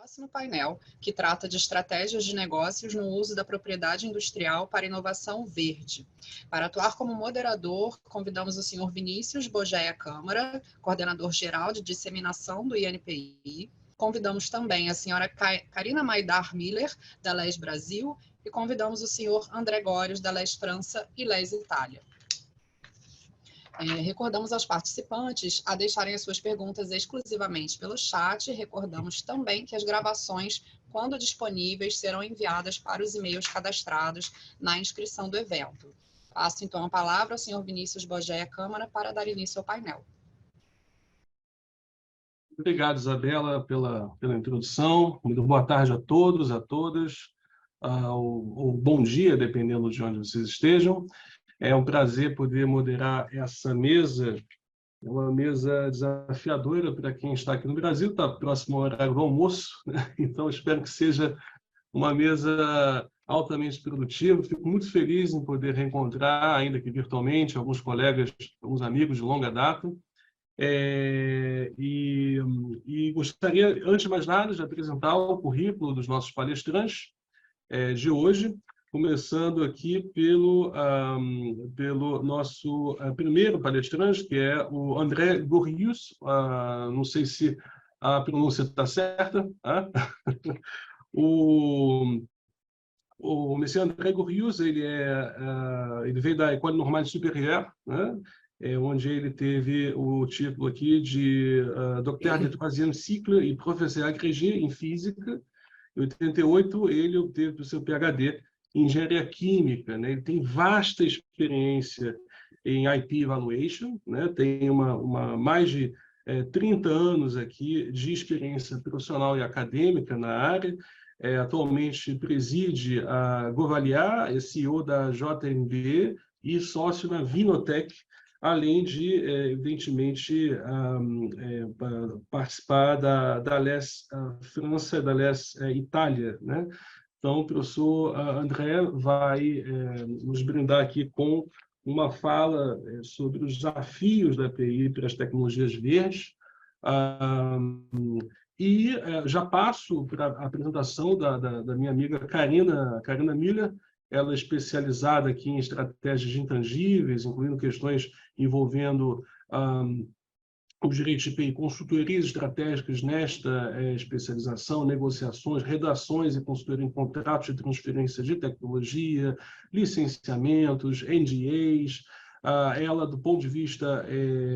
próximo painel, que trata de estratégias de negócios no uso da propriedade industrial para inovação verde. Para atuar como moderador, convidamos o senhor Vinícius Bogeia Câmara, coordenador-geral de disseminação do INPI. Convidamos também a senhora Karina Maidar Miller, da LES Brasil, e convidamos o senhor André Górios, da LES França e LES Itália. Recordamos aos participantes a deixarem as suas perguntas exclusivamente pelo chat. Recordamos também que as gravações, quando disponíveis, serão enviadas para os e-mails cadastrados na inscrição do evento. Passo então a palavra ao senhor Vinícius Bogeia Câmara para dar início ao painel. Obrigado, Isabela, pela introdução. Muito boa tarde a todos, a todas, ou bom dia, dependendo de onde vocês estejam. É um prazer poder moderar essa mesa. É uma mesa desafiadora para quem está aqui no Brasil, está próximo ao horário do almoço, né? Então espero que seja uma mesa altamente produtiva. Fico muito feliz em poder reencontrar, ainda que virtualmente, alguns colegas, alguns amigos de longa data. E gostaria, antes de mais nada, de apresentar o currículo dos nossos palestrantes de hoje, começando aqui pelo nosso primeiro palestrante, que é o André Górios. Não sei se a pronúncia está certa. O Monsieur André Górios, ele veio da École Normale Supérieure, né? Onde ele teve o título aqui de Docteur de troisième cycle e professeur agrégé em Física. Em 88, ele obteve o seu PhD em Engenharia Química, né? Ele tem vasta experiência em IP Evaluation, né? Tem mais de 30 anos aqui de experiência profissional e acadêmica na área. Atualmente preside a Govaliar, é CEO da JMB e sócio na Vinotec, além de, evidentemente, participar da LES França e da LES Itália, né? Então, o professor André vai nos brindar aqui com uma fala sobre os desafios da API para as tecnologias verdes. E já passo para a apresentação da minha amiga Karina Miller. Ela é especializada aqui em estratégias de intangíveis, incluindo questões envolvendo os direitos de IPI, consultorias estratégicas nesta especialização, negociações, redações e consultoria em contratos de transferência de tecnologia, licenciamentos, NDAs. Ela, do ponto de vista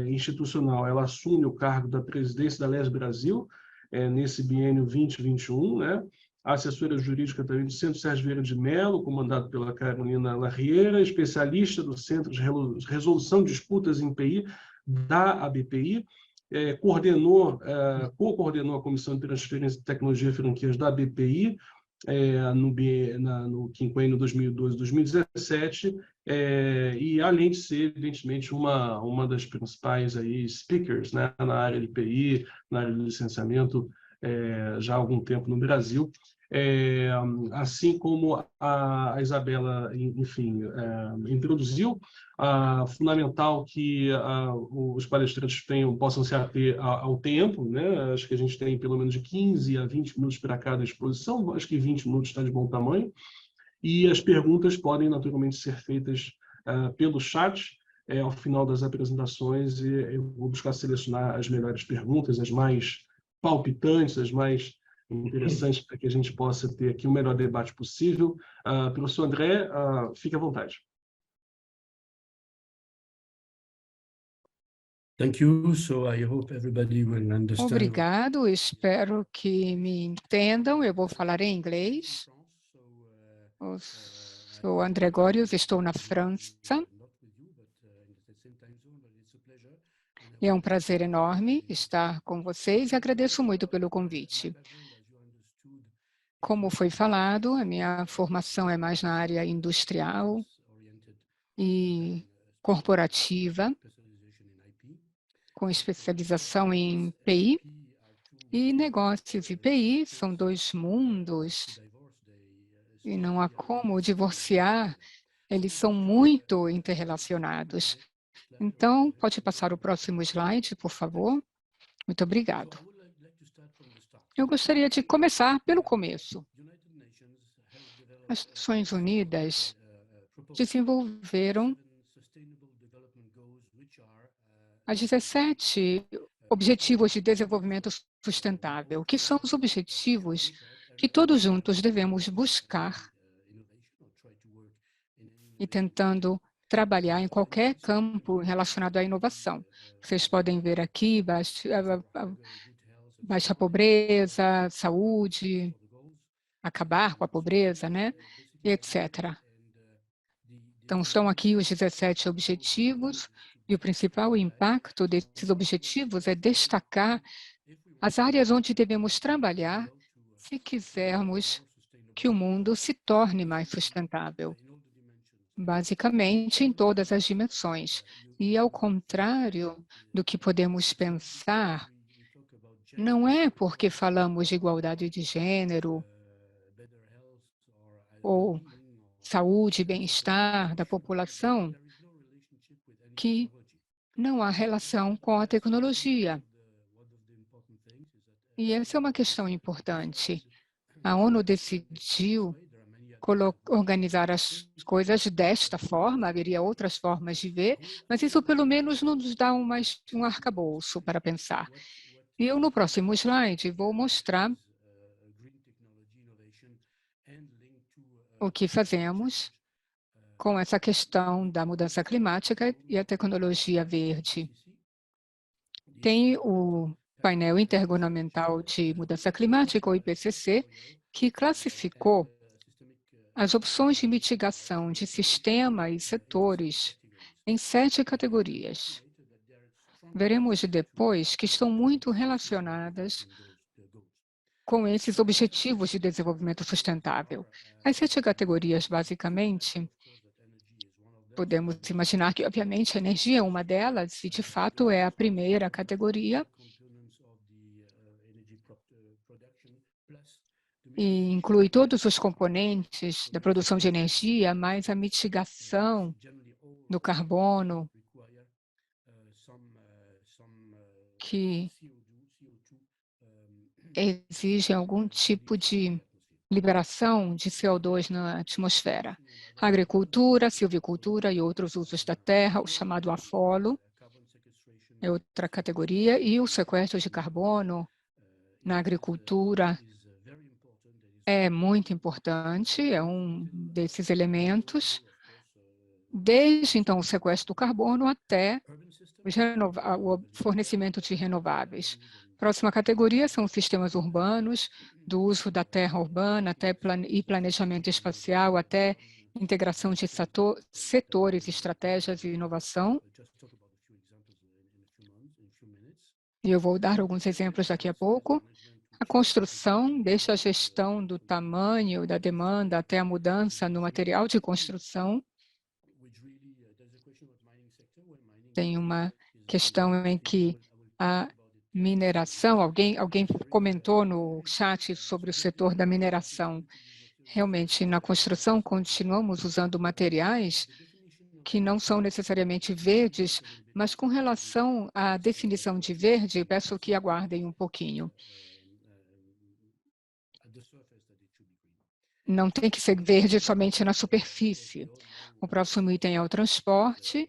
institucional, ela assume o cargo da presidência da LES Brasil, nesse biênio 2021, né? A assessora jurídica também do Centro Sérgio Vieira de Mello, comandado pela Carolina Larriera, especialista do Centro de Resolução de Disputas em IPI da ABPI, co-coordenou a Comissão de Transferência de Tecnologia e Franquias da ABPI no quinquênio 2012-2017, e além de ser, evidentemente, uma das principais aí, speakers, né, na área de IPI, na área de licenciamento, já há algum tempo no Brasil. Assim como a Isabela, enfim, introduziu, fundamental que os palestrantes possam se ater ao tempo, né? Acho que a gente tem pelo menos de 15 a 20 minutos para cada exposição, acho que 20 minutos está de bom tamanho, e as perguntas podem naturalmente ser feitas pelo chat ao final das apresentações, e eu vou buscar selecionar as melhores perguntas, as mais palpitantes, as mais interessantes, para que a gente possa ter aqui o melhor debate possível. Professor André, fique à vontade. Thank you. So I hope everybody will understand. Obrigado, espero que me entendam. Eu vou falar em inglês. Sou André Górios, estou na França. E é um prazer enorme estar com vocês e agradeço muito pelo convite. Como foi falado, a minha formação é mais na área industrial e corporativa, com especialização em PI e negócios. E PI são dois mundos e não há como divorciar, eles são muito interrelacionados. Então, pode passar o próximo slide, por favor? Muito obrigado. Eu gostaria de começar pelo começo. As Nações Unidas desenvolveram as 17 Objetivos de Desenvolvimento Sustentável, que são os objetivos que todos juntos devemos buscar e tentando trabalhar em qualquer campo relacionado à inovação. Vocês podem ver aqui baixa pobreza, saúde, acabar com a pobreza, né? Etc. Então, estão aqui os 17 objetivos, e o principal impacto desses objetivos é destacar as áreas onde devemos trabalhar se quisermos que o mundo se torne mais sustentável, basicamente em todas as dimensões. E, ao contrário do que podemos pensar, não é porque falamos de igualdade de gênero ou saúde e bem-estar da população que não há relação com a tecnologia. E essa é uma questão importante. A ONU decidiu organizar as coisas desta forma, haveria outras formas de ver, mas isso pelo menos nos dá um arcabouço para pensar. E eu, no próximo slide, vou mostrar o que fazemos com essa questão da mudança climática e a tecnologia verde. Tem o painel intergovernamental de mudança climática, o IPCC, que classificou as opções de mitigação de sistema e setores em 7 categorias. Veremos depois que estão muito relacionadas com esses objetivos de desenvolvimento sustentável. As 7 categorias, basicamente, podemos imaginar que, obviamente, a energia é uma delas, e, de fato, é a primeira categoria, e inclui todos os componentes da produção de energia, mais a mitigação do carbono, que exige algum tipo de liberação de CO2 na atmosfera. A agricultura, silvicultura e outros usos da terra, o chamado afolo, é outra categoria, e o sequestro de carbono na agricultura é muito importante, é um desses elementos, desde, então, o sequestro do carbono até o fornecimento de renováveis. Próxima categoria são os sistemas urbanos, do uso da terra urbana até planejamento espacial, até integração de setores, estratégias e inovação. E eu vou dar alguns exemplos daqui a pouco. A construção, desde a gestão do tamanho da demanda até a mudança no material de construção. Tem uma questão em que a mineração, alguém comentou no chat sobre o setor da mineração. Realmente, na construção, continuamos usando materiais que não são necessariamente verdes, mas com relação à definição de verde, peço que aguardem um pouquinho. Não tem que ser verde somente na superfície. O próximo item é o transporte.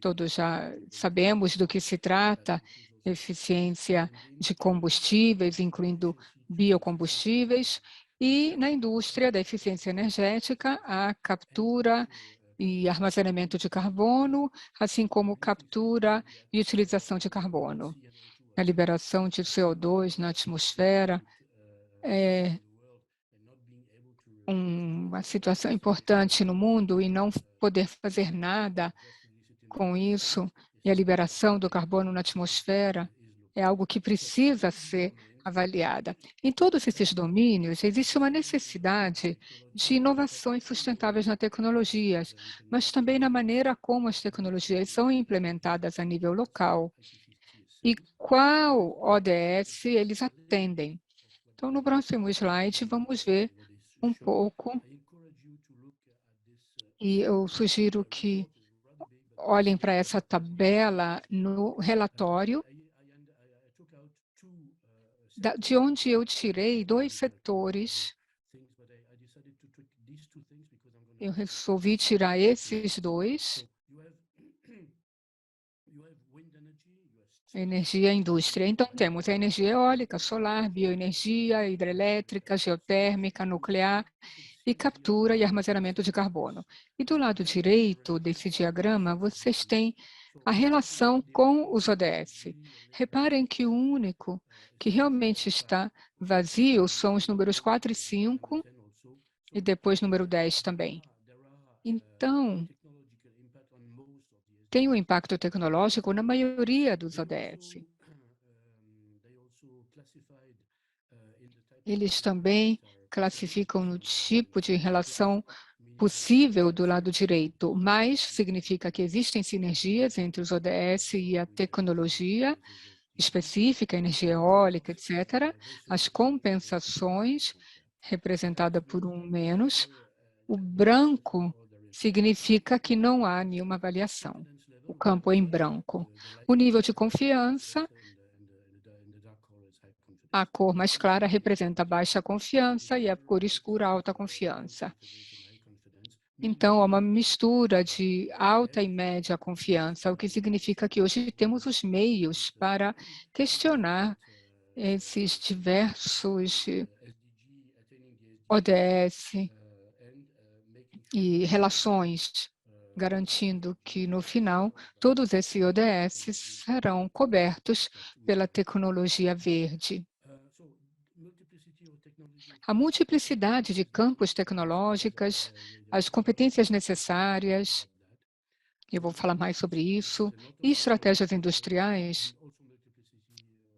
Todos já sabemos do que se trata, eficiência de combustíveis, incluindo biocombustíveis, e na indústria da eficiência energética, a captura e armazenamento de carbono, assim como captura e utilização de carbono. A liberação de CO2 na atmosfera é uma situação importante no mundo, e não poder fazer nada com isso, e a liberação do carbono na atmosfera é algo que precisa ser avaliada. Em todos esses domínios, existe uma necessidade de inovações sustentáveis nas tecnologias, mas também na maneira como as tecnologias são implementadas a nível local e qual ODS eles atendem. Então, no próximo slide, vamos ver um pouco, e eu sugiro que olhem para essa tabela no relatório. de onde eu tirei 2 setores. Eu resolvi tirar esses 2, energia e indústria. Então, temos a energia eólica, solar, bioenergia, hidrelétrica, geotérmica, nuclear e captura e armazenamento de carbono. E do lado direito desse diagrama, vocês têm a relação com os ODS. Reparem que o único que realmente está vazio são os números 4 e 5, e depois número 10 também. Então, tem um impacto tecnológico na maioria dos ODS. Eles também classificam no tipo de relação possível do lado direito, mas significa que existem sinergias entre os ODS e a tecnologia específica, energia eólica, etc. As compensações, representada por um menos. O branco significa que não há nenhuma avaliação. O campo é em branco. O nível de confiança, a cor mais clara representa baixa confiança e a cor escura, alta confiança. Então, é uma mistura de alta e média confiança, o que significa que hoje temos os meios para questionar esses diversos ODS e relações, garantindo que, no final, todos esses ODS serão cobertos pela tecnologia verde. A multiplicidade de campos tecnológicos, as competências necessárias, eu vou falar mais sobre isso, e estratégias industriais,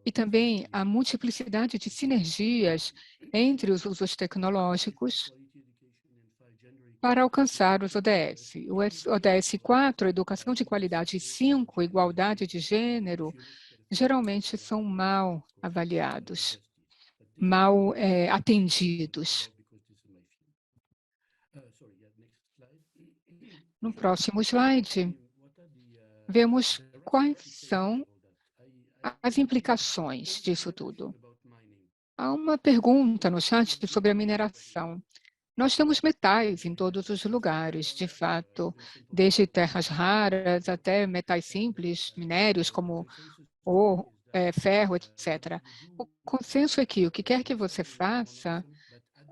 e também a multiplicidade de sinergias entre os usos tecnológicos para alcançar os ODS. O ODS 4, Educação de Qualidade, e 5, Igualdade de Gênero, geralmente são mal avaliados, mal atendidos. No próximo slide, vemos quais são as implicações disso tudo. Há uma pergunta no chat sobre a mineração. Nós temos metais em todos os lugares, de fato, desde terras raras até metais simples, minérios como ouro, ferro, etc. O consenso é que o que quer que você faça,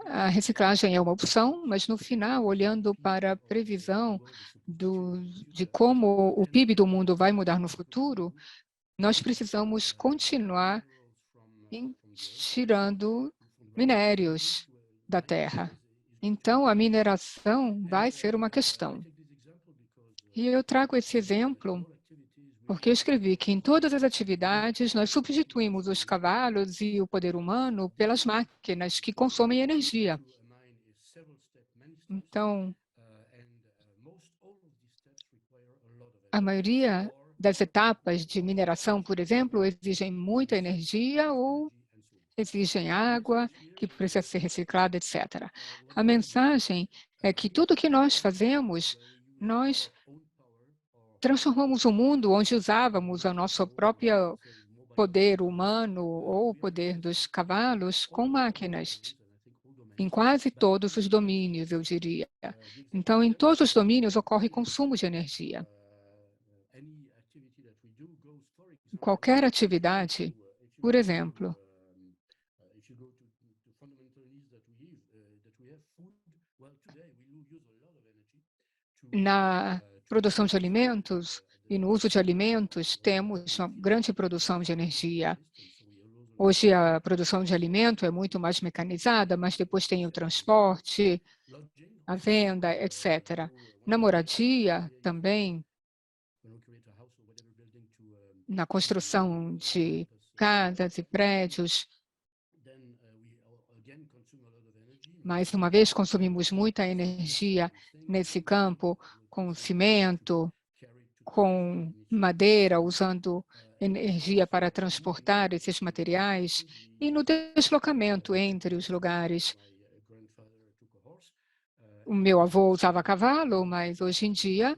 a reciclagem é uma opção, mas no final, olhando para a previsão de como o PIB do mundo vai mudar no futuro, nós precisamos continuar tirando minérios da terra. Então, a mineração vai ser uma questão. E eu trago esse exemplo porque eu escrevi que em todas as atividades nós substituímos os cavalos e o poder humano pelas máquinas que consomem energia. Então, a maioria das etapas de mineração, por exemplo, exigem muita energia ou exigem água, que precisa ser reciclada, etc. A mensagem é que tudo que nós fazemos, nós transformamos o mundo onde usávamos o nosso próprio poder humano ou o poder dos cavalos com máquinas, em quase todos os domínios, eu diria. Então, em todos os domínios ocorre consumo de energia. Qualquer atividade, por exemplo, na produção de alimentos e no uso de alimentos, temos uma grande produção de energia. Hoje, a produção de alimento é muito mais mecanizada, mas depois tem o transporte, a venda, etc. Na moradia, também, na construção de casas e prédios, mais uma vez, consumimos muita energia nesse campo, com cimento, com madeira, usando energia para transportar esses materiais, e no deslocamento entre os lugares. O meu avô usava cavalo, mas hoje em dia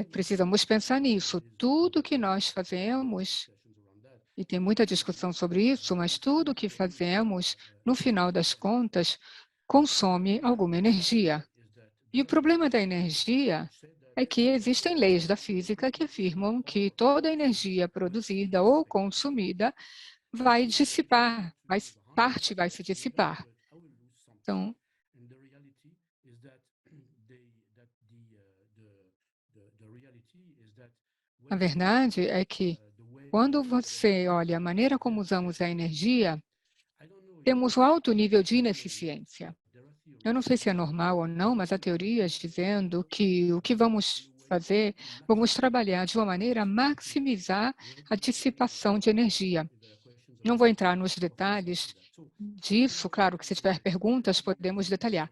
precisamos pensar nisso. Tudo que nós fazemos, e tem muita discussão sobre isso, mas tudo que fazemos, no final das contas, consome alguma energia. E o problema da energia é que existem leis da física que afirmam que toda energia produzida ou consumida vai dissipar, parte vai se dissipar. Então, a verdade é que, quando você olha a maneira como usamos a energia, temos um alto nível de ineficiência. Eu não sei se é normal ou não, mas há teorias dizendo que o que vamos fazer, vamos trabalhar de uma maneira a maximizar a dissipação de energia. Não vou entrar nos detalhes disso, claro que se tiver perguntas podemos detalhar,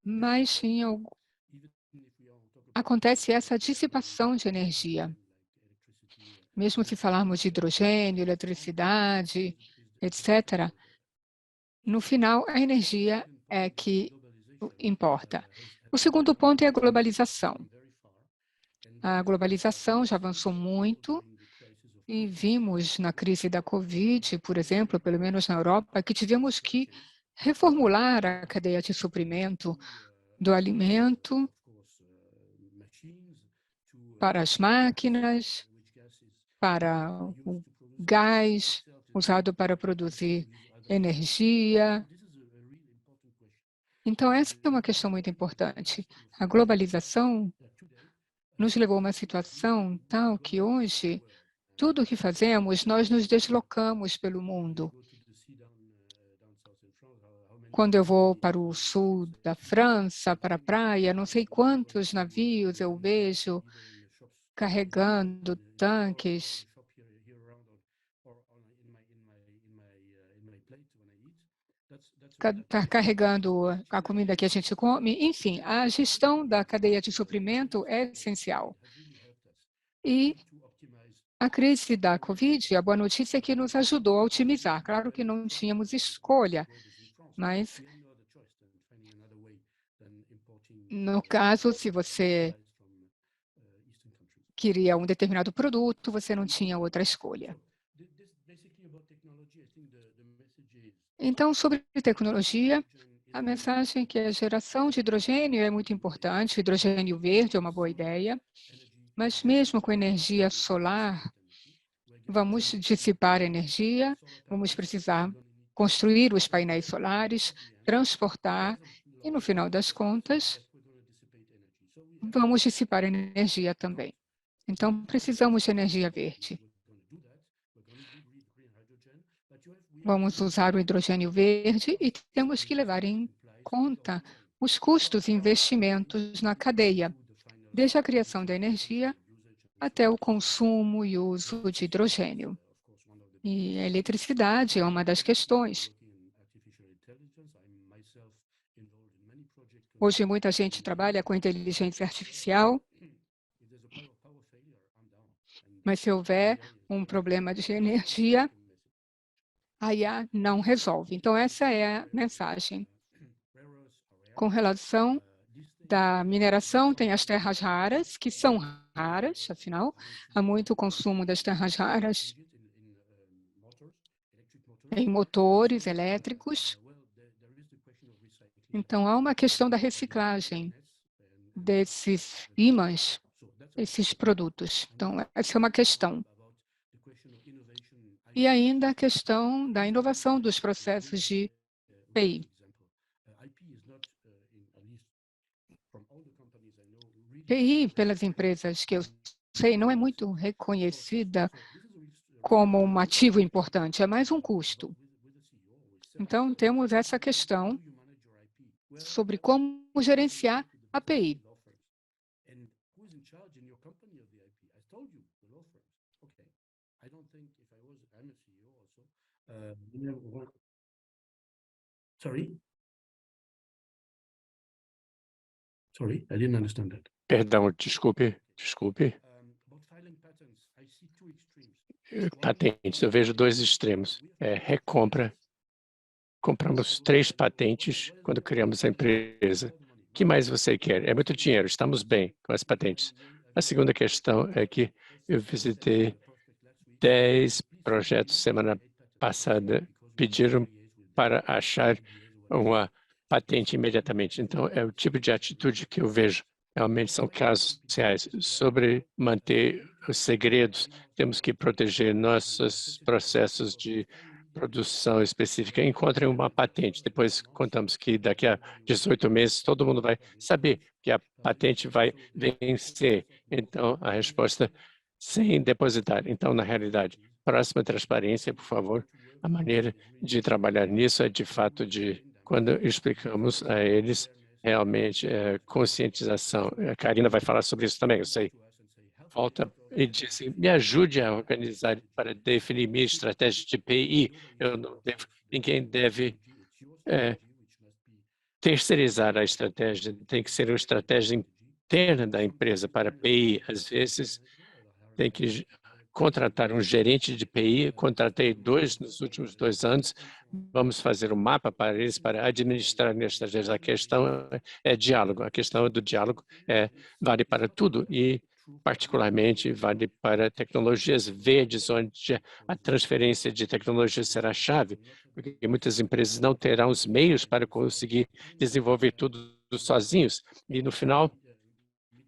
mas acontece essa dissipação de energia. Mesmo se falarmos de hidrogênio, eletricidade, etc., no final a energia é que importa. O segundo ponto é a globalização. A globalização já avançou muito e vimos na crise da Covid, por exemplo, pelo menos na Europa, que tivemos que reformular a cadeia de suprimento do alimento para as máquinas, para o gás usado para produzir energia. Então, essa é uma questão muito importante. A globalização nos levou a uma situação tal que hoje, tudo o que fazemos, nós nos deslocamos pelo mundo. Quando eu vou para o sul da França, para a praia, não sei quantos navios eu vejo carregando tanques, carregando a comida que a gente come. Enfim, a gestão da cadeia de suprimento é essencial. E a crise da Covid, a boa notícia é que nos ajudou a otimizar. Claro que não tínhamos escolha, mas no caso, se você queria um determinado produto, você não tinha outra escolha. Então, sobre tecnologia, a mensagem é que a geração de hidrogênio é muito importante, o hidrogênio verde é uma boa ideia, mas mesmo com energia solar, vamos dissipar energia, vamos precisar construir os painéis solares, transportar e, no final das contas, vamos dissipar energia também. Então, precisamos de energia verde. Vamos usar o hidrogênio verde e temos que levar em conta os custos e investimentos na cadeia, desde a criação da energia até o consumo e uso de hidrogênio. E a eletricidade é uma das questões. Hoje, muita gente trabalha com inteligência artificial, mas se houver um problema de energia, a IA não resolve. Então, essa é a mensagem. Com relação da mineração, tem as terras raras, que são raras, afinal, há muito consumo das terras raras em motores elétricos. Então, há uma questão da reciclagem desses ímãs, esses produtos. Então, essa é uma questão. E ainda a questão da inovação dos processos de PI. PI, pelas empresas que eu sei, não é muito reconhecida como um ativo importante, é mais um custo. Então, temos essa questão sobre como gerenciar a PI. Sorry, I didn't understand that. Perdão, desculpe. Patentes, eu vejo dois extremos. Recompra. Compramos 3 patentes quando criamos a empresa. O que mais você quer? É muito dinheiro, estamos bem com as patentes. A segunda questão é que eu visitei 10 projeto semana passada pediram para achar uma patente imediatamente. Então, é o tipo de atitude que eu vejo. Realmente são casos reais. Sobre manter os segredos, temos que proteger nossos processos de produção específica. Encontrem uma patente. Depois contamos que daqui a 18 meses todo mundo vai saber que a patente vai vencer. Então, a resposta sem depositar. Então, na realidade, próxima transparência, por favor. A maneira de trabalhar nisso é, de fato, de quando explicamos a eles realmente conscientização. A Karina vai falar sobre isso também, eu sei. Volta e diz assim, me ajude a organizar para definir minha estratégia de PI. Ninguém deve terceirizar a estratégia, tem que ser uma estratégia interna da empresa para PI. Às vezes, tem que contratar um gerente de PI, contratei 2 nos últimos 2 anos, vamos fazer um mapa para eles, para administrar a estratégia. A questão é diálogo, a questão do diálogo vale para tudo e, particularmente, vale para tecnologias verdes, onde a transferência de tecnologia será chave, porque muitas empresas não terão os meios para conseguir desenvolver tudo sozinhos. E, no final,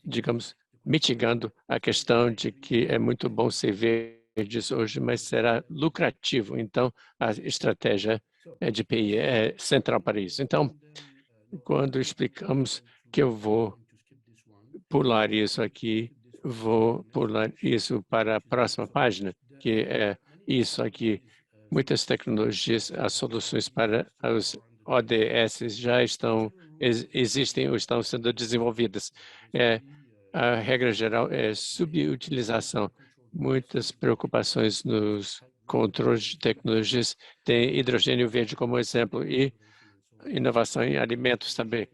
digamos, mitigando a questão de que é muito bom ser verdes hoje, mas será lucrativo. Então, a estratégia de PI é central para isso. Então, quando explicamos que eu vou pular isso aqui, vou pular isso para a próxima página, que é isso aqui. Muitas tecnologias, as soluções para os ODS já existem ou estão sendo desenvolvidas. A regra geral é subutilização. Muitas preocupações nos controles de tecnologias têm hidrogênio verde como exemplo e inovação em alimentos também.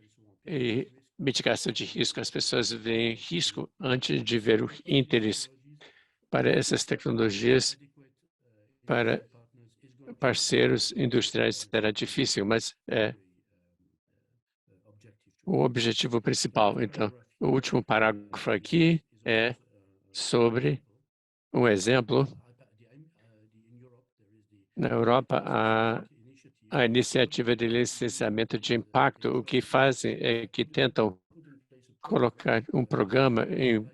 E mitigação de risco. As pessoas veem risco antes de ver o interesse. Para essas tecnologias, para parceiros industriais será difícil, mas é o objetivo principal. Então, o último parágrafo aqui é sobre um exemplo. Na Europa, a iniciativa de licenciamento de impacto, o que fazem é que tentam colocar um programa em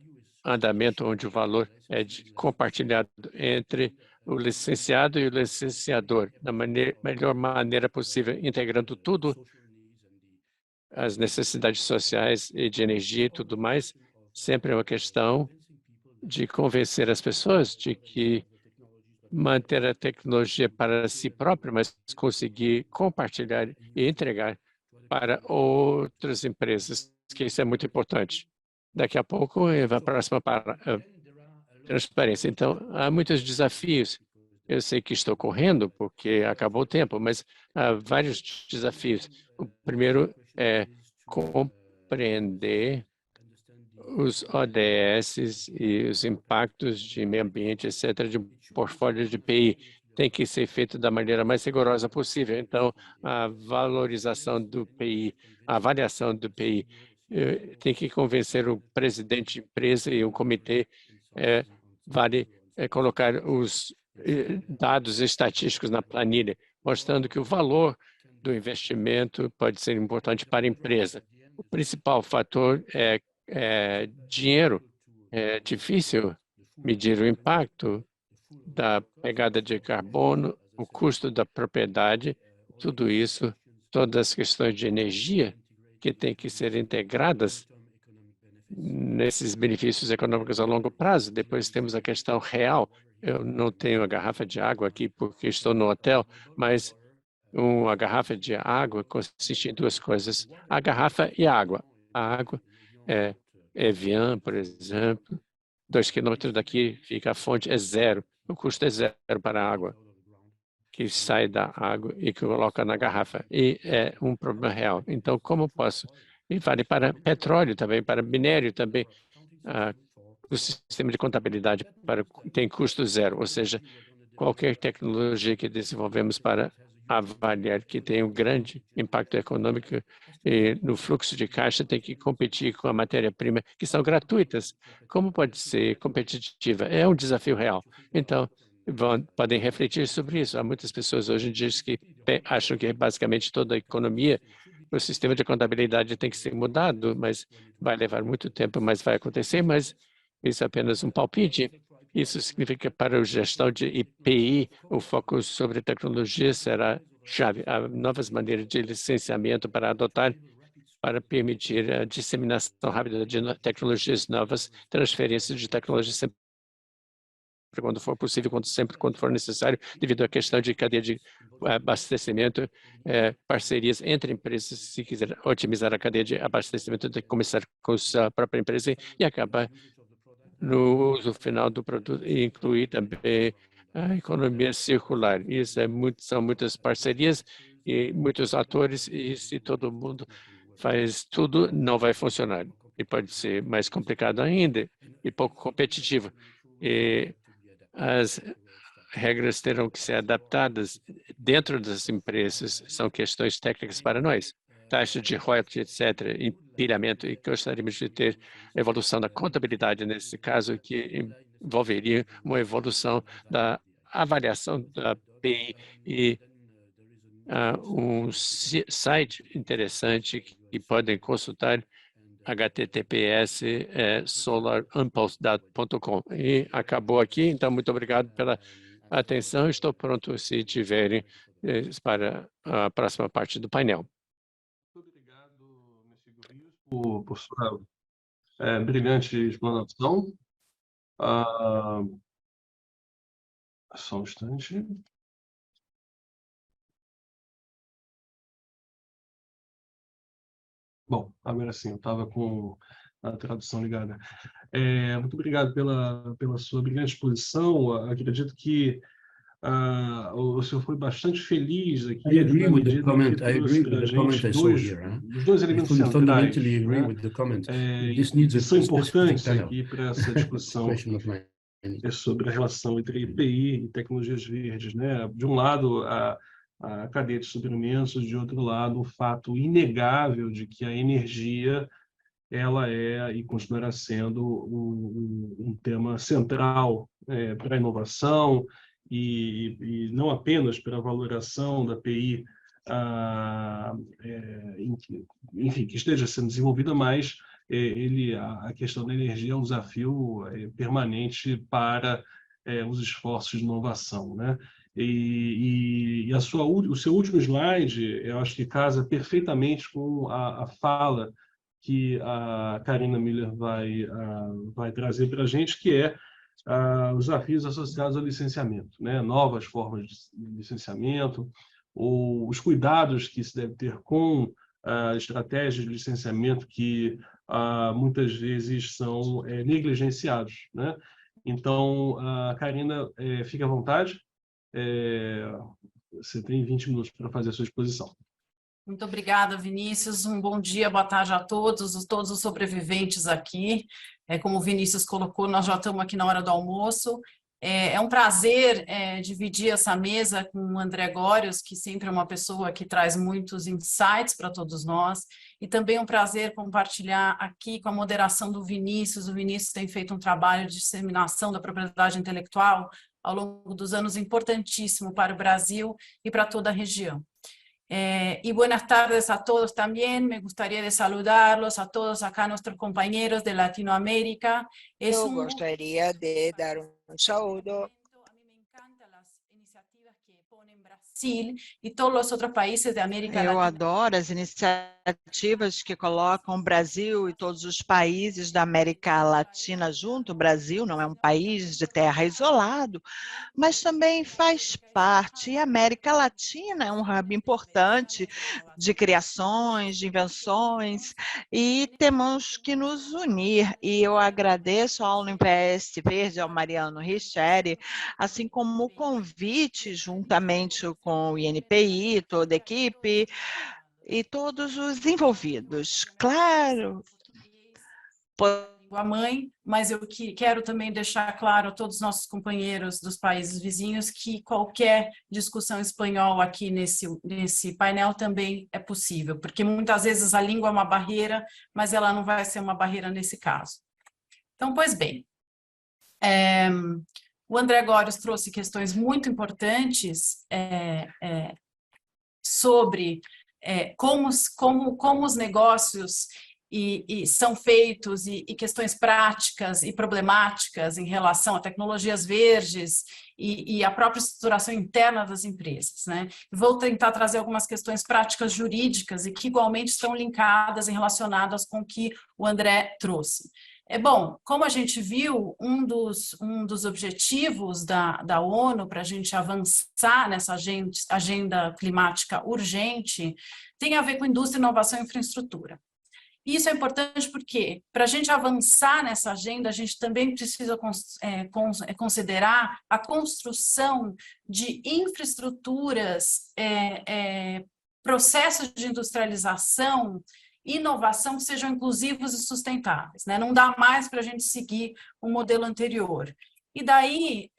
andamento onde o valor é compartilhado entre o licenciado e o licenciador, da melhor maneira possível, integrando tudo, as necessidades sociais e de energia e tudo mais. Sempre é uma questão de convencer as pessoas de que manter a tecnologia para si próprio, mas conseguir compartilhar e entregar para outras empresas, que isso é muito importante. Daqui a pouco, a próxima para transparência. Então, há muitos desafios. Eu sei que estou correndo, porque acabou o tempo, mas há vários desafios. O primeiro é compreender os ODS e os impactos de meio ambiente, etc., de portfólio de PI. Tem que ser feito da maneira mais rigorosa possível. Então, a valorização do PI, a avaliação do PI, tem que convencer o presidente de empresa e o comitê, colocar os dados estatísticos na planilha, mostrando que o valor do investimento pode ser importante para a empresa. O principal fator é dinheiro. É difícil medir o impacto da pegada de carbono, o custo da propriedade, tudo isso, todas as questões de energia que têm que ser integradas nesses benefícios econômicos a longo prazo. Depois temos a questão real. Eu não tenho a garrafa de água aqui porque estou no hotel, mas uma garrafa de água consiste em 2 coisas, a garrafa e a água. A água é Evian, por exemplo, 2 quilômetros daqui fica a fonte, é 0. O custo é 0 para a água, que sai da água e que coloca na garrafa. E é um problema real. Então, como posso? E vale para petróleo também, para minério também. O sistema de contabilidade tem custo 0, ou seja, qualquer tecnologia que desenvolvemos para avaliar que tem um grande impacto econômico e no fluxo de caixa tem que competir com a matéria-prima, que são gratuitas. Como pode ser competitiva? É um desafio real. Então, podem refletir sobre isso. Há muitas pessoas hoje em dia que acham que basicamente toda a economia, o sistema de contabilidade tem que ser mudado, mas vai levar muito tempo, mas vai acontecer, mas isso é apenas um palpite. Isso significa que para a gestão de IPI, o foco sobre tecnologia será chave. Há novas maneiras de licenciamento para adotar, para permitir a disseminação rápida de tecnologias novas, transferência de tecnologias sempre quando for possível, sempre quando for necessário, devido à questão de cadeia de abastecimento, parcerias entre empresas. Se quiser otimizar a cadeia de abastecimento, tem que começar com a própria empresa e acabar no uso final do produto e incluir também a economia circular. Isso são muitas parcerias e muitos atores, e se todo mundo faz tudo, não vai funcionar. E pode ser mais complicado ainda e pouco competitivo. E as regras terão que ser adaptadas dentro das empresas, são questões técnicas para nós. Taxa de royalties, etc., empilhamento, e gostaríamos de ter evolução da contabilidade nesse caso, que envolveria uma evolução da avaliação da PI e um site interessante que podem consultar, https solarimpulse.com. E acabou aqui, então muito obrigado pela atenção. Estou pronto se tiverem para a próxima parte do painel. Muito obrigado, Mr. Gurrios, por sua brilhante explanação. Só um instante. Bom, agora sim, eu estava com a tradução ligada. Muito obrigado pela sua brilhante exposição. Acredito que o senhor foi bastante feliz aqui, I agree na with the medida comment. que I trouxe agree para with a the comment gente I saw here. os dois I elementos centrais, fundamentally agree né? with the comment. This Que needs a são specific importantes panel. aqui para essa discussão Question of mine. sobre a relação entre IPI e tecnologias verdes, né? De um lado, a cadeia de suprimentos, de outro lado, o fato inegável de que a energia ela é e continuará sendo um tema central para a inovação e não apenas para a valoração da PI, enfim, que esteja sendo desenvolvida, mas a questão da energia é um desafio permanente para os esforços de inovação, né? E o seu último slide, eu acho que casa perfeitamente com a fala que a Karina Miller vai trazer para a gente, que é os desafios associados ao licenciamento, né? Novas formas de licenciamento, ou os cuidados que se deve ter com estratégias de licenciamento que muitas vezes são negligenciados, né? Então, Karina, fique à vontade. Você tem 20 minutos para fazer a sua exposição. Muito obrigada, Vinícius. Um bom dia, boa tarde a todos os sobreviventes aqui. Como o Vinícius colocou, nós já estamos aqui na hora do almoço. É um prazer dividir essa mesa com o André Górios, que sempre é uma pessoa que traz muitos insights para todos nós, e também é um prazer compartilhar aqui com a moderação do Vinícius. O Vinícius tem feito um trabalho de disseminação da propriedade intelectual ao longo dos anos importantíssimo para o Brasil e para toda a região. Y buenas tardes a todos también. Me gustaría de saludarlos a todos acá, nuestros compañeros de Latinoamérica. Eu gostaria de dar saúdo. A mí me encantan las iniciativas que ponen Brasil y todos los otros países de América Eu Latina. adoro as iniciativas que colocam o Brasil e todos os países da América Latina junto. O Brasil não é um país de terra isolado, mas também faz parte. E a América Latina é um hub importante de criações, de invenções, e temos que nos unir. E eu agradeço ao Uninvest Verde, ao Mariano Richeri, assim como o convite, juntamente com o INPI, toda a equipe e todos os envolvidos. Claro. A mãe, mas eu quero também deixar claro a todos os nossos companheiros dos países vizinhos que qualquer discussão em espanhol aqui nesse painel também é possível, porque muitas vezes a língua é uma barreira, mas ela não vai ser uma barreira nesse caso. Então, pois bem, O André Górios trouxe questões muito importantes sobre como os negócios são feitos e questões práticas e problemáticas em relação a tecnologias verdes e a própria estruturação interna das empresas, né? Vou tentar trazer algumas questões práticas jurídicas e que igualmente estão linkadas e relacionadas com o que o André trouxe. Bom, como a gente viu, um dos objetivos da ONU para a gente avançar nessa agenda climática urgente tem a ver com indústria, inovação e infraestrutura. Isso é importante porque, para a gente avançar nessa agenda, a gente também precisa considerar a construção de infraestruturas, processos de industrialização, inovação que sejam inclusivos e sustentáveis, né? Não dá mais para a gente seguir o modelo anterior. E daí,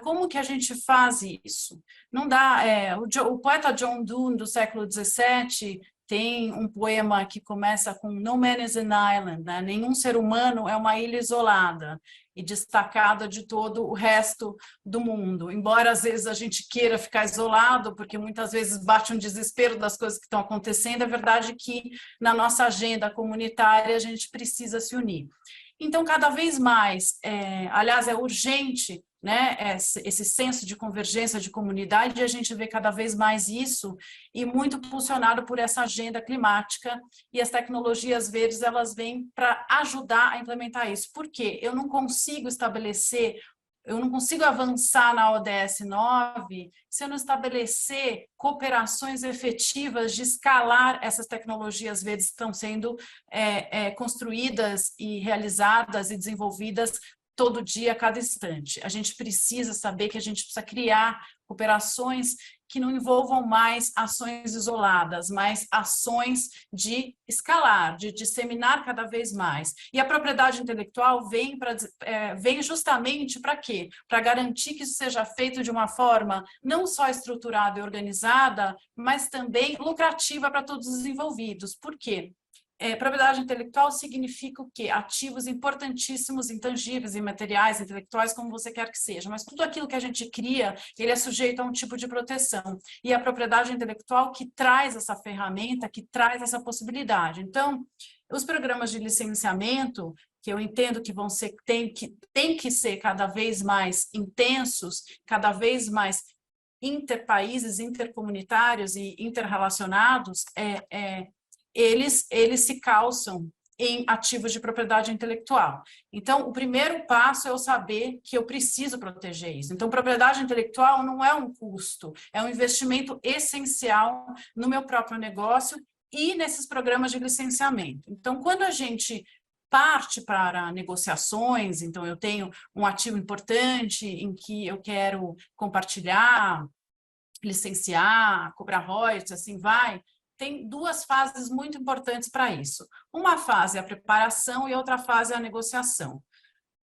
como que a gente faz isso? Não dá. O poeta John Donne, do século XVII, tem um poema que começa com "No man is an island", né? Nenhum ser humano é uma ilha isolada e destacada de todo o resto do mundo. Embora às vezes a gente queira ficar isolado, porque muitas vezes bate um desespero das coisas que estão acontecendo, é verdade que na nossa agenda comunitária a gente precisa se unir. Então, cada vez mais, aliás, é urgente, né, esse senso de convergência de comunidade, e a gente vê cada vez mais isso, e muito impulsionado por essa agenda climática, e as tecnologias verdes, elas vêm para ajudar a implementar isso. Por quê? Eu não consigo avançar na ODS 9 se eu não estabelecer cooperações efetivas de escalar essas tecnologias verdes que estão sendo construídas e realizadas e desenvolvidas todo dia, a cada instante. A gente precisa saber que a gente precisa criar cooperações que não envolvam mais ações isoladas, mas ações de escalar, de disseminar cada vez mais. E a propriedade intelectual vem justamente para quê? Para garantir que isso seja feito de uma forma não só estruturada e organizada, mas também lucrativa para todos os envolvidos. Por quê? Propriedade intelectual significa o quê? Ativos importantíssimos, intangíveis, imateriais, intelectuais, como você quer que seja, mas tudo aquilo que a gente cria, ele é sujeito a um tipo de proteção, e a propriedade intelectual que traz essa ferramenta, que traz essa possibilidade. Então, os programas de licenciamento, que eu entendo que tem que ser cada vez mais intensos, cada vez mais interpaíses, intercomunitários e interrelacionados, eles se calçam em ativos de propriedade intelectual. Então, o primeiro passo é eu saber que eu preciso proteger isso. Então, propriedade intelectual não é um custo, é um investimento essencial no meu próprio negócio e nesses programas de licenciamento. Então, quando a gente parte para negociações, então eu tenho um ativo importante em que eu quero compartilhar, licenciar, cobrar royalties, assim vai. Tem duas fases muito importantes para isso. Uma fase é a preparação e outra fase é a negociação.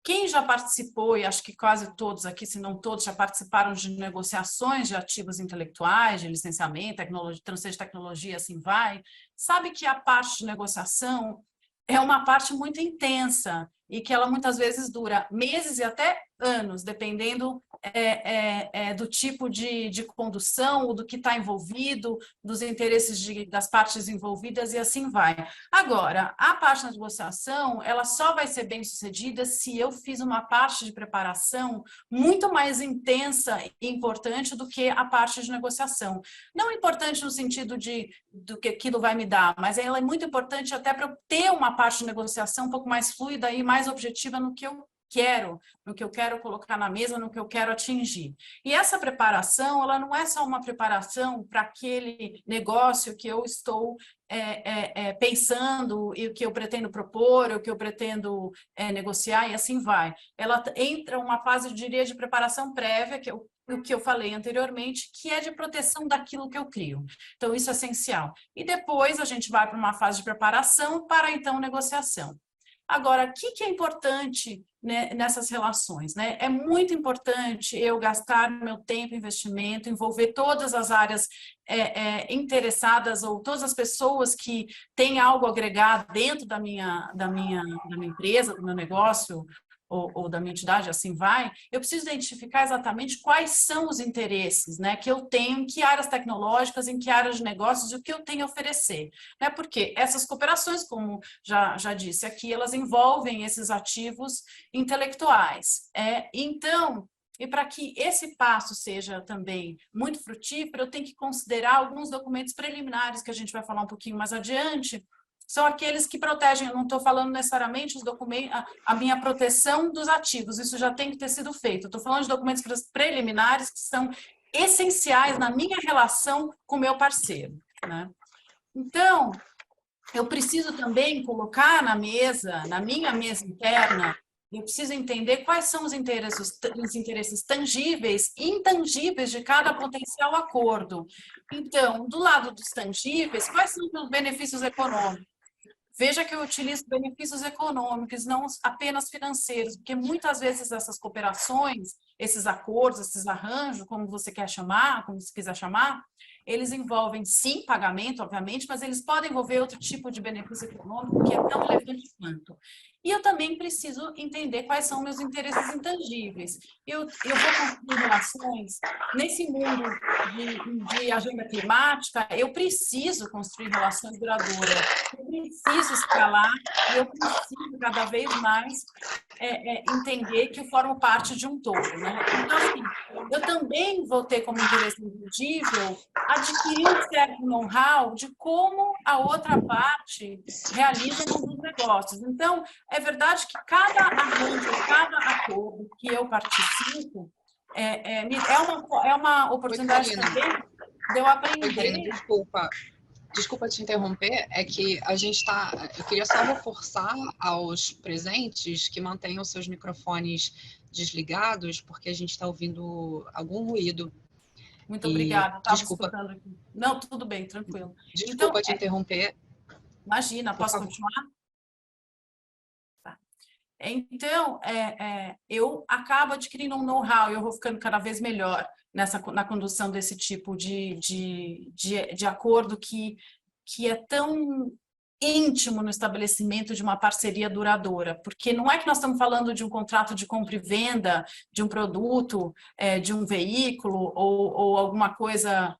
Quem já participou, e acho que quase todos aqui, se não todos, já participaram de negociações de ativos intelectuais, de licenciamento, tecnologia, transferência de tecnologia, assim vai, sabe que a parte de negociação é uma parte muito intensa e que ela muitas vezes dura meses e até anos, dependendo do tipo de condução, ou do que está envolvido, dos interesses das partes envolvidas e assim vai. Agora, a parte da negociação, ela só vai ser bem sucedida se eu fiz uma parte de preparação muito mais intensa e importante do que a parte de negociação. Não importante no sentido do que aquilo vai me dar, mas ela é muito importante até para eu ter uma parte de negociação um pouco mais fluida e mais objetiva no que eu quero colocar na mesa, no que eu quero atingir. E essa preparação, ela não é só uma preparação para aquele negócio que eu estou pensando e o que eu pretendo propor, o que eu pretendo negociar e assim vai. Ela entra uma fase, eu diria, de preparação prévia, que o que eu falei anteriormente, que é de proteção daquilo que eu crio. Então, isso é essencial. E depois a gente vai para uma fase de preparação para, então, negociação. Agora, o que é importante, né, nessas relações, né? É muito importante eu gastar meu tempo, investimento, envolver todas as áreas interessadas ou todas as pessoas que têm algo a agregar dentro da minha empresa, do meu negócio, ou da minha entidade, assim vai, eu preciso identificar exatamente quais são os interesses, né, que eu tenho, em que áreas tecnológicas, em que áreas de negócios, e o que eu tenho a oferecer. Né, porque essas cooperações, como já disse aqui, elas envolvem esses ativos intelectuais. Então, e para que esse passo seja também muito frutífero, eu tenho que considerar alguns documentos preliminares, que a gente vai falar um pouquinho mais adiante, são aqueles que protegem, eu não estou falando necessariamente os documentos, a minha proteção dos ativos, isso já tem que ter sido feito. Estou falando de documentos preliminares que são essenciais na minha relação com o meu parceiro. Né? Então, eu preciso também colocar na mesa, na minha mesa interna, eu preciso entender quais são os interesses tangíveis e intangíveis de cada potencial acordo. Então, do lado dos tangíveis, quais são os benefícios econômicos? Veja que eu utilizo benefícios econômicos, não apenas financeiros, porque muitas vezes essas cooperações, esses acordos, esses arranjos, como você quer chamar, como você quiser chamar, eles envolvem, sim, pagamento, obviamente, mas eles podem envolver outro tipo de benefício econômico que é tão relevante quanto. E eu também preciso entender quais são meus interesses intangíveis. Eu vou construir relações nesse mundo de agenda climática, eu preciso construir relações duradouras, eu preciso escalar e eu preciso cada vez mais entender que eu formo parte de um todo. Né? Então, assim, eu também vou ter como interesse intangível adquirir um certo know-how de como a outra parte realiza os negócios. Então, é verdade que cada arranjo, cada acordo que eu participo é uma oportunidade também de eu aprender. Karina, desculpa te interromper, é que a gente eu queria só reforçar aos presentes que mantenham seus microfones desligados, porque a gente está ouvindo algum ruído. Muito obrigada, estava escutando aqui. Não, tudo bem, tranquilo. Desculpa te interromper. Imagina, posso continuar? Tá. Então, eu acabo adquirindo um know-how e eu vou ficando cada vez melhor na condução desse tipo de acordo que é tão íntimo no estabelecimento de uma parceria duradoura, porque não é que nós estamos falando de um contrato de compra e venda de um produto, de um veículo ou alguma coisa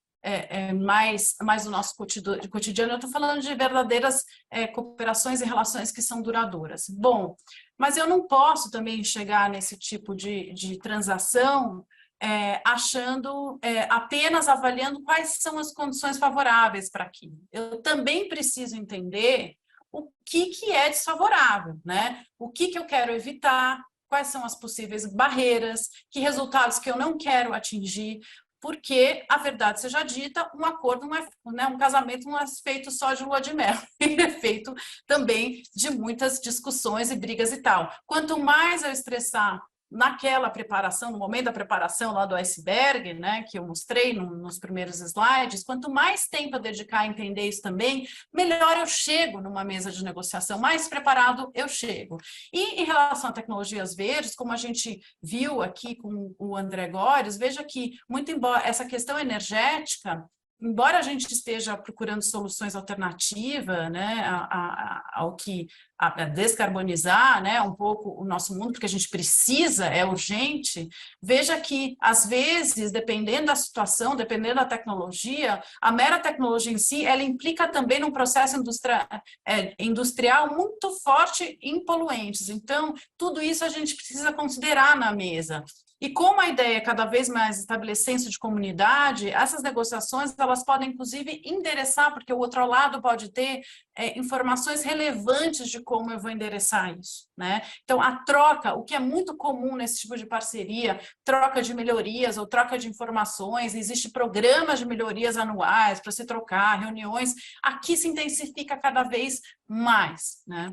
mais do nosso cotidiano, eu estou falando de verdadeiras cooperações e relações que são duradouras. Bom, mas eu não posso também chegar nesse tipo de transação apenas avaliando quais são as condições favoráveis para aquilo. Eu também preciso entender o que é desfavorável, né? O que eu quero evitar, quais são as possíveis barreiras, que resultados que eu não quero atingir, porque, a verdade seja dita, um acordo não é, um casamento não é feito só de lua de mel, ele é feito também de muitas discussões e brigas e tal. Quanto mais eu estressar naquela preparação, no momento da preparação lá do iceberg, né, que eu mostrei nos primeiros slides, quanto mais tempo eu dedicar a entender isso também, melhor eu chego numa mesa de negociação, mais preparado eu chego. E em relação a tecnologias verdes, como a gente viu aqui com o André Góes, veja que, muito embora essa questão energética, embora a gente esteja procurando soluções alternativas, né, a descarbonizar, né, um pouco o nosso mundo, porque a gente precisa, é urgente, veja que, às vezes, dependendo da situação, dependendo da tecnologia, a mera tecnologia em si, ela implica também num processo industrial muito forte em poluentes. Então, tudo isso a gente precisa considerar na mesa. E como a ideia é cada vez mais estabelecer senso de comunidade, essas negociações elas podem, inclusive, endereçar, porque o outro lado pode ter informações relevantes de como eu vou endereçar isso. Né? Então, a troca, o que é muito comum nesse tipo de parceria, troca de melhorias ou troca de informações, existem programas de melhorias anuais para se trocar, reuniões, aqui se intensifica cada vez mais. Né?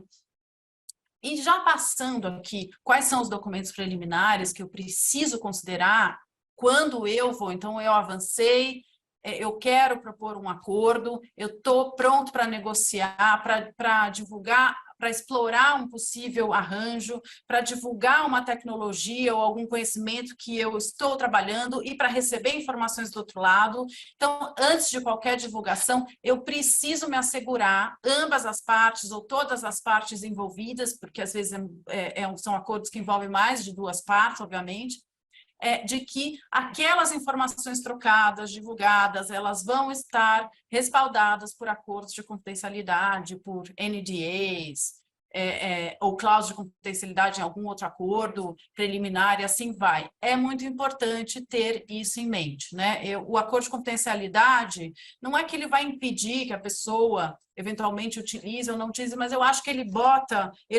E já passando aqui, quais são os documentos preliminares que eu preciso considerar quando eu vou? Então, eu avancei, eu quero propor um acordo, eu estou pronto para negociar, para divulgar explorar um possível arranjo, para divulgar uma tecnologia ou algum conhecimento que eu estou trabalhando e para receber informações do outro lado. Então, antes de qualquer divulgação, eu preciso me assegurar, ambas as partes ou todas as partes envolvidas, porque às vezes são acordos que envolvem mais de duas partes, obviamente, de que aquelas informações trocadas, divulgadas, elas vão estar respaldadas por acordos de confidencialidade, por NDAs, ou cláusula de confidencialidade em algum outro acordo preliminar, e assim vai. É muito importante ter isso em mente, né? O acordo de confidencialidade não é que ele vai impedir que a pessoa eventualmente utilize ou não utilize, mas eu acho que ele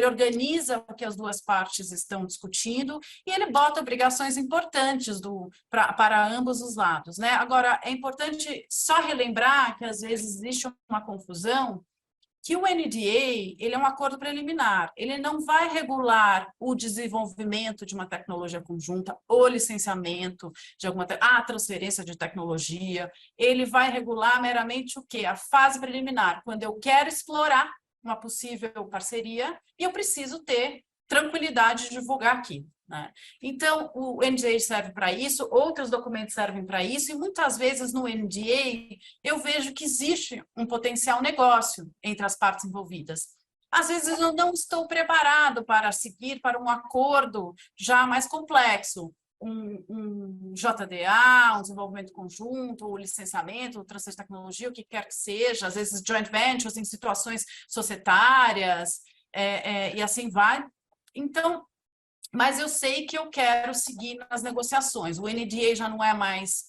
organiza o que as duas partes estão discutindo e ele bota obrigações importantes para ambos os lados, né? Agora, é importante só relembrar que às vezes existe uma confusão, que o NDA, ele é um acordo preliminar, ele não vai regular o desenvolvimento de uma tecnologia conjunta, o licenciamento de a transferência de tecnologia, ele vai regular meramente o quê? A fase preliminar, quando eu quero explorar uma possível parceria e eu preciso ter tranquilidade de divulgar aquilo, né? Então, o NDA serve para isso, outros documentos servem para isso, e muitas vezes no NDA eu vejo que existe um potencial negócio entre as partes envolvidas. Às vezes eu não estou preparado para seguir para um acordo já mais complexo, um JDA, um desenvolvimento conjunto, o licenciamento, o transfer de tecnologia, o que quer que seja, às vezes joint ventures em situações societárias, e assim vai. Então, mas eu sei que eu quero seguir nas negociações. O NDA já não é mais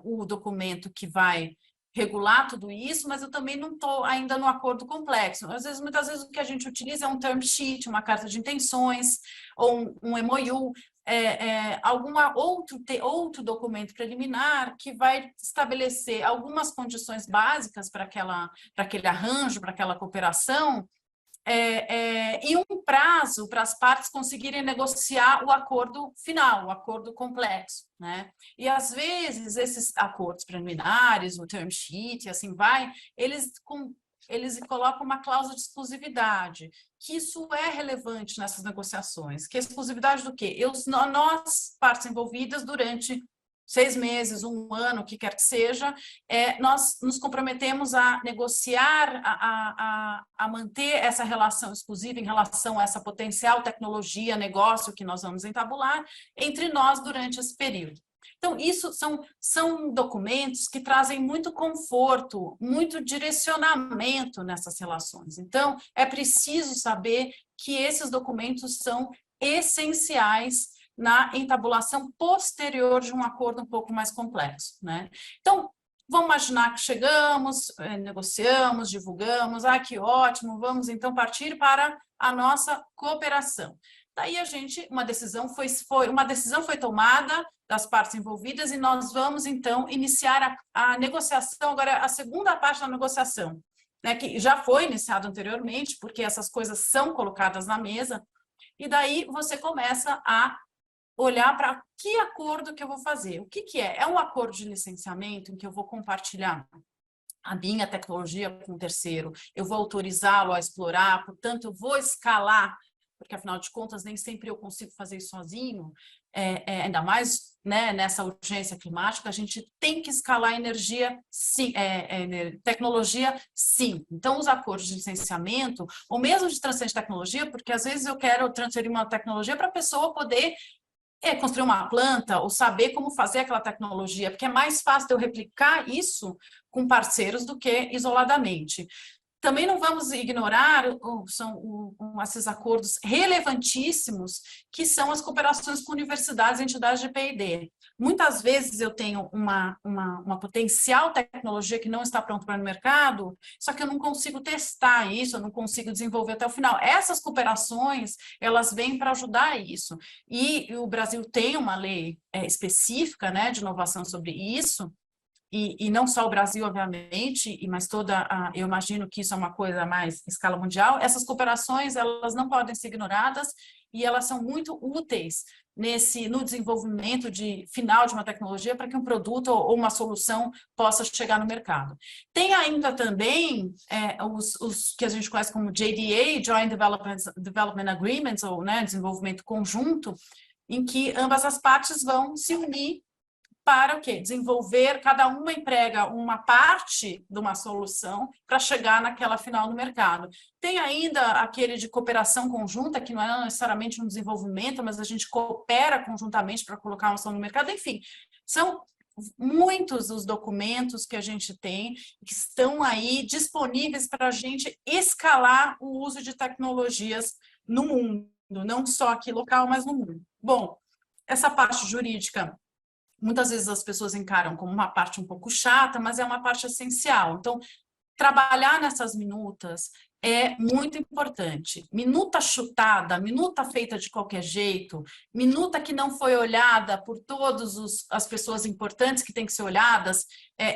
o documento que vai regular tudo isso, mas eu também não estou ainda no acordo complexo. Muitas vezes o que a gente utiliza é um term sheet, uma carta de intenções, ou um MOU, algum outro documento preliminar que vai estabelecer algumas condições básicas para aquele arranjo, para aquela cooperação, e um prazo para as partes conseguirem negociar o acordo final, o acordo complexo, né? E às vezes esses acordos preliminares, o term sheet, e assim vai, eles colocam uma cláusula de exclusividade, que isso é relevante nessas negociações. Que exclusividade do quê? Nós, partes envolvidas, durante 6 meses, 1 ano, o que quer que seja, nós nos comprometemos a negociar, a manter essa relação exclusiva em relação a essa potencial tecnologia, negócio que nós vamos entabular entre nós durante esse período. Então, isso são documentos que trazem muito conforto, muito direcionamento nessas relações. Então, é preciso saber que esses documentos são essenciais na entabulação posterior de um acordo um pouco mais complexo, né? Então, vamos imaginar que chegamos, negociamos, divulgamos, que ótimo, vamos então partir para a nossa cooperação. Daí uma decisão foi tomada das partes envolvidas e nós vamos então iniciar a negociação, agora a segunda parte da negociação, né, que já foi iniciada anteriormente, porque essas coisas são colocadas na mesa, e daí você começa a olhar para que acordo que eu vou fazer. O que é? É um acordo de licenciamento em que eu vou compartilhar a minha tecnologia com um terceiro, eu vou autorizá-lo a explorar, portanto, eu vou escalar, porque, afinal de contas, nem sempre eu consigo fazer isso sozinho, ainda mais, né, nessa urgência climática, a gente tem que escalar energia, sim, tecnologia, sim. Então, os acordos de licenciamento, ou mesmo de transferência de tecnologia, porque, às vezes, eu quero transferir uma tecnologia para a pessoa poder construir uma planta ou saber como fazer aquela tecnologia, porque é mais fácil de eu replicar isso com parceiros do que isoladamente. Também não vamos ignorar esses acordos relevantíssimos, que são as cooperações com universidades e entidades de P&D. Muitas vezes eu tenho uma potencial tecnologia que não está pronta para o mercado, só que eu não consigo testar isso, eu não consigo desenvolver até o final. Essas cooperações, elas vêm para ajudar isso. E o Brasil tem uma lei específica, né, de inovação sobre isso, e não só o Brasil, obviamente, mas eu imagino que isso é uma coisa mais em escala mundial, essas cooperações, elas não podem ser ignoradas e elas são muito úteis no desenvolvimento final de uma tecnologia para que um produto ou uma solução possa chegar no mercado. Tem ainda também os que a gente conhece como JDA, Joint Development Agreements, ou desenvolvimento conjunto, em que ambas as partes vão se unir para o quê? Desenvolver, cada uma emprega uma parte de uma solução para chegar naquela final no mercado. Tem ainda aquele de cooperação conjunta, que não é necessariamente um desenvolvimento, mas a gente coopera conjuntamente para colocar uma solução no mercado. Enfim, são muitos os documentos que a gente tem, que estão aí disponíveis para a gente escalar o uso de tecnologias no mundo, não só aqui local, mas no mundo. Bom, essa parte jurídica, muitas vezes as pessoas encaram como uma parte um pouco chata, mas é uma parte essencial. Então, trabalhar nessas minutas é muito importante. Minuta chutada, minuta feita de qualquer jeito, minuta que não foi olhada por todas as pessoas importantes que têm que ser olhadas,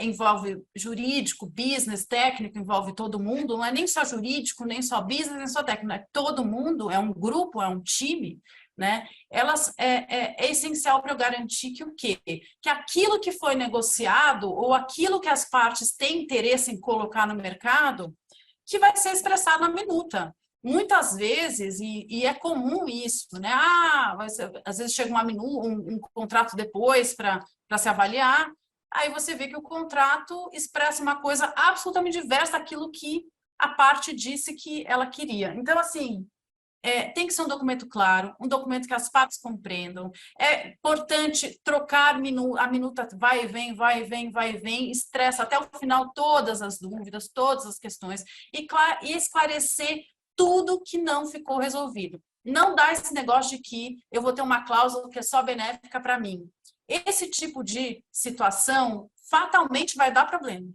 envolve jurídico, business, técnico, envolve todo mundo, não é nem só jurídico, nem só business, nem só técnico, é todo mundo, é um grupo, é um time, né? É essencial para eu garantir que o quê? Que aquilo que foi negociado ou aquilo que as partes têm interesse em colocar no mercado, que vai ser expressado na minuta. Muitas vezes, e é comum isso, né? Às vezes chega um contrato depois para se avaliar, aí você vê que o contrato expressa uma coisa absolutamente diversa daquilo que a parte disse que ela queria. Então, assim, tem que ser um documento claro, um documento que as partes compreendam. É importante trocar a minuta, vai e vem, estressa até o final todas as dúvidas, todas as questões, e esclarecer tudo que não ficou resolvido. Não dá esse negócio de que eu vou ter uma cláusula que é só benéfica para mim. Esse tipo de situação fatalmente vai dar problema.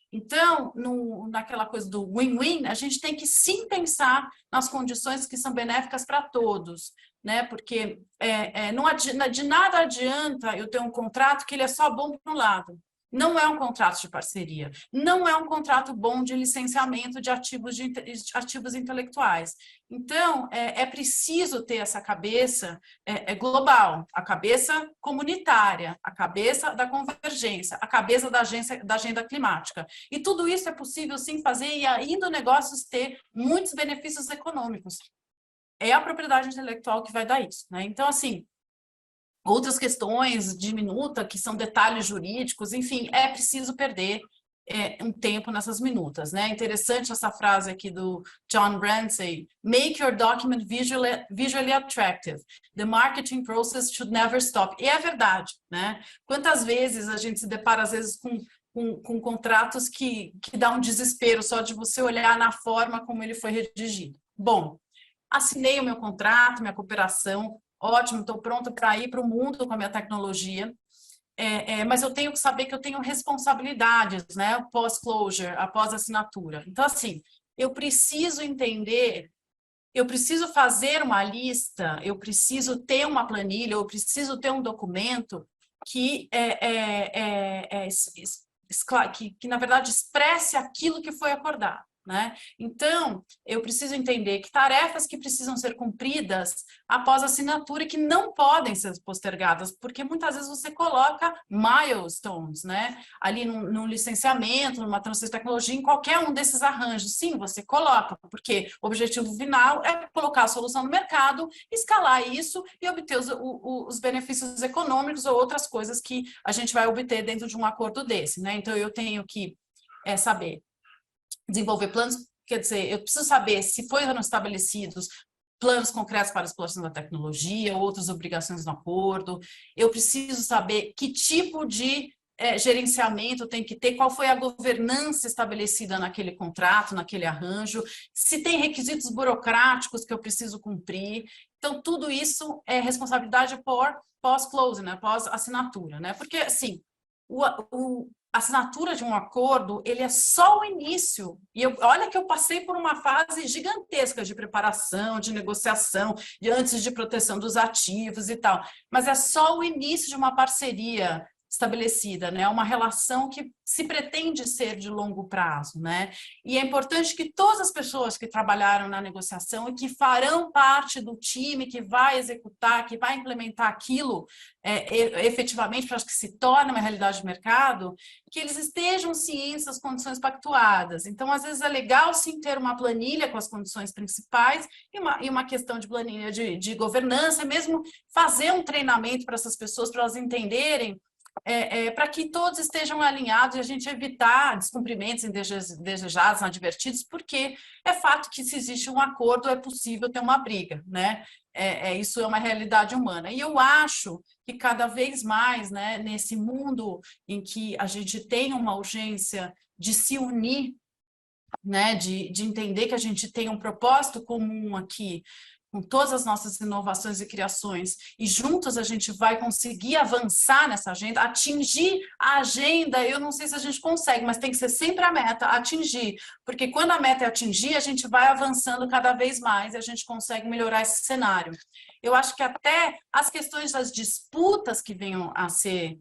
Então, naquela coisa do win-win, a gente tem que sim pensar nas condições que são benéficas para todos, né? Porque de nada adianta eu ter um contrato que ele é só bom para um lado. Não é um contrato de parceria, não é um contrato bom de licenciamento de ativos intelectuais. Então, é preciso ter essa cabeça global, a cabeça comunitária, a cabeça da convergência, a cabeça da agenda climática. E tudo isso é possível, sim, fazer e ainda negócios ter muitos benefícios econômicos. É a propriedade intelectual que vai dar isso, né? Então, assim, outras questões de minuta, que são detalhes jurídicos, enfim, é preciso perder um tempo nessas minutas, né? Interessante essa frase aqui do John Ramsey: make your document visually attractive. The marketing process should never stop. E é verdade, né? Quantas vezes a gente se depara, às vezes, com contratos que dá um desespero só de você olhar na forma como ele foi redigido. Bom, assinei o meu contrato, minha cooperação, ótimo, estou pronta para ir para o mundo com a minha tecnologia, mas eu tenho que saber que eu tenho responsabilidades, né? Pós-closure, após assinatura. Então, assim, eu preciso entender, eu preciso fazer uma lista, eu preciso ter uma planilha, eu preciso ter um documento que na verdade, expresse aquilo que foi acordado, né? Então, eu preciso entender que tarefas que precisam ser cumpridas após a assinatura e que não podem ser postergadas, porque muitas vezes você coloca milestones, né? Ali num licenciamento, numa transferência de tecnologia, em qualquer um desses arranjos. Sim, você coloca, porque o objetivo final é colocar a solução no mercado, escalar isso e obter os benefícios econômicos ou outras coisas que a gente vai obter dentro de um acordo desse, né? Então, eu tenho que saber desenvolver planos, quer dizer, eu preciso saber se foram estabelecidos planos concretos para a exploração da tecnologia, outras obrigações no acordo, eu preciso saber que tipo de gerenciamento tem que ter, qual foi a governança estabelecida naquele contrato, naquele arranjo, se tem requisitos burocráticos que eu preciso cumprir. Então, tudo isso é responsabilidade por pós-close, né, pós-assinatura, né? Porque, assim, a assinatura de um acordo, ele é só o início. E olha que eu passei por uma fase gigantesca de preparação, de negociação, antes de proteção dos ativos e tal. Mas é só o início de uma parceria estabelecida, né? Uma relação que se pretende ser de longo prazo, né? E é importante que todas as pessoas que trabalharam na negociação e que farão parte do time que vai executar, que vai implementar aquilo efetivamente para que se torne uma realidade de mercado, que eles estejam cientes das condições pactuadas. Então, às vezes é legal sim ter uma planilha com as condições principais e uma questão de planilha de governança, mesmo fazer um treinamento para essas pessoas, para elas entenderem, para que todos estejam alinhados e a gente evitar descumprimentos indesejados, inadvertidos, porque é fato que se existe um acordo é possível ter uma briga, né? Isso é uma realidade humana. E eu acho que cada vez mais, né, nesse mundo em que a gente tem uma urgência de se unir, né, de entender que a gente tem um propósito comum aqui, com todas as nossas inovações e criações, e juntos a gente vai conseguir avançar nessa agenda, atingir a agenda, eu não sei se a gente consegue, mas tem que ser sempre a meta, atingir, porque quando a meta é atingir, a gente vai avançando cada vez mais e a gente consegue melhorar esse cenário. Eu acho que até as questões das disputas que venham a ser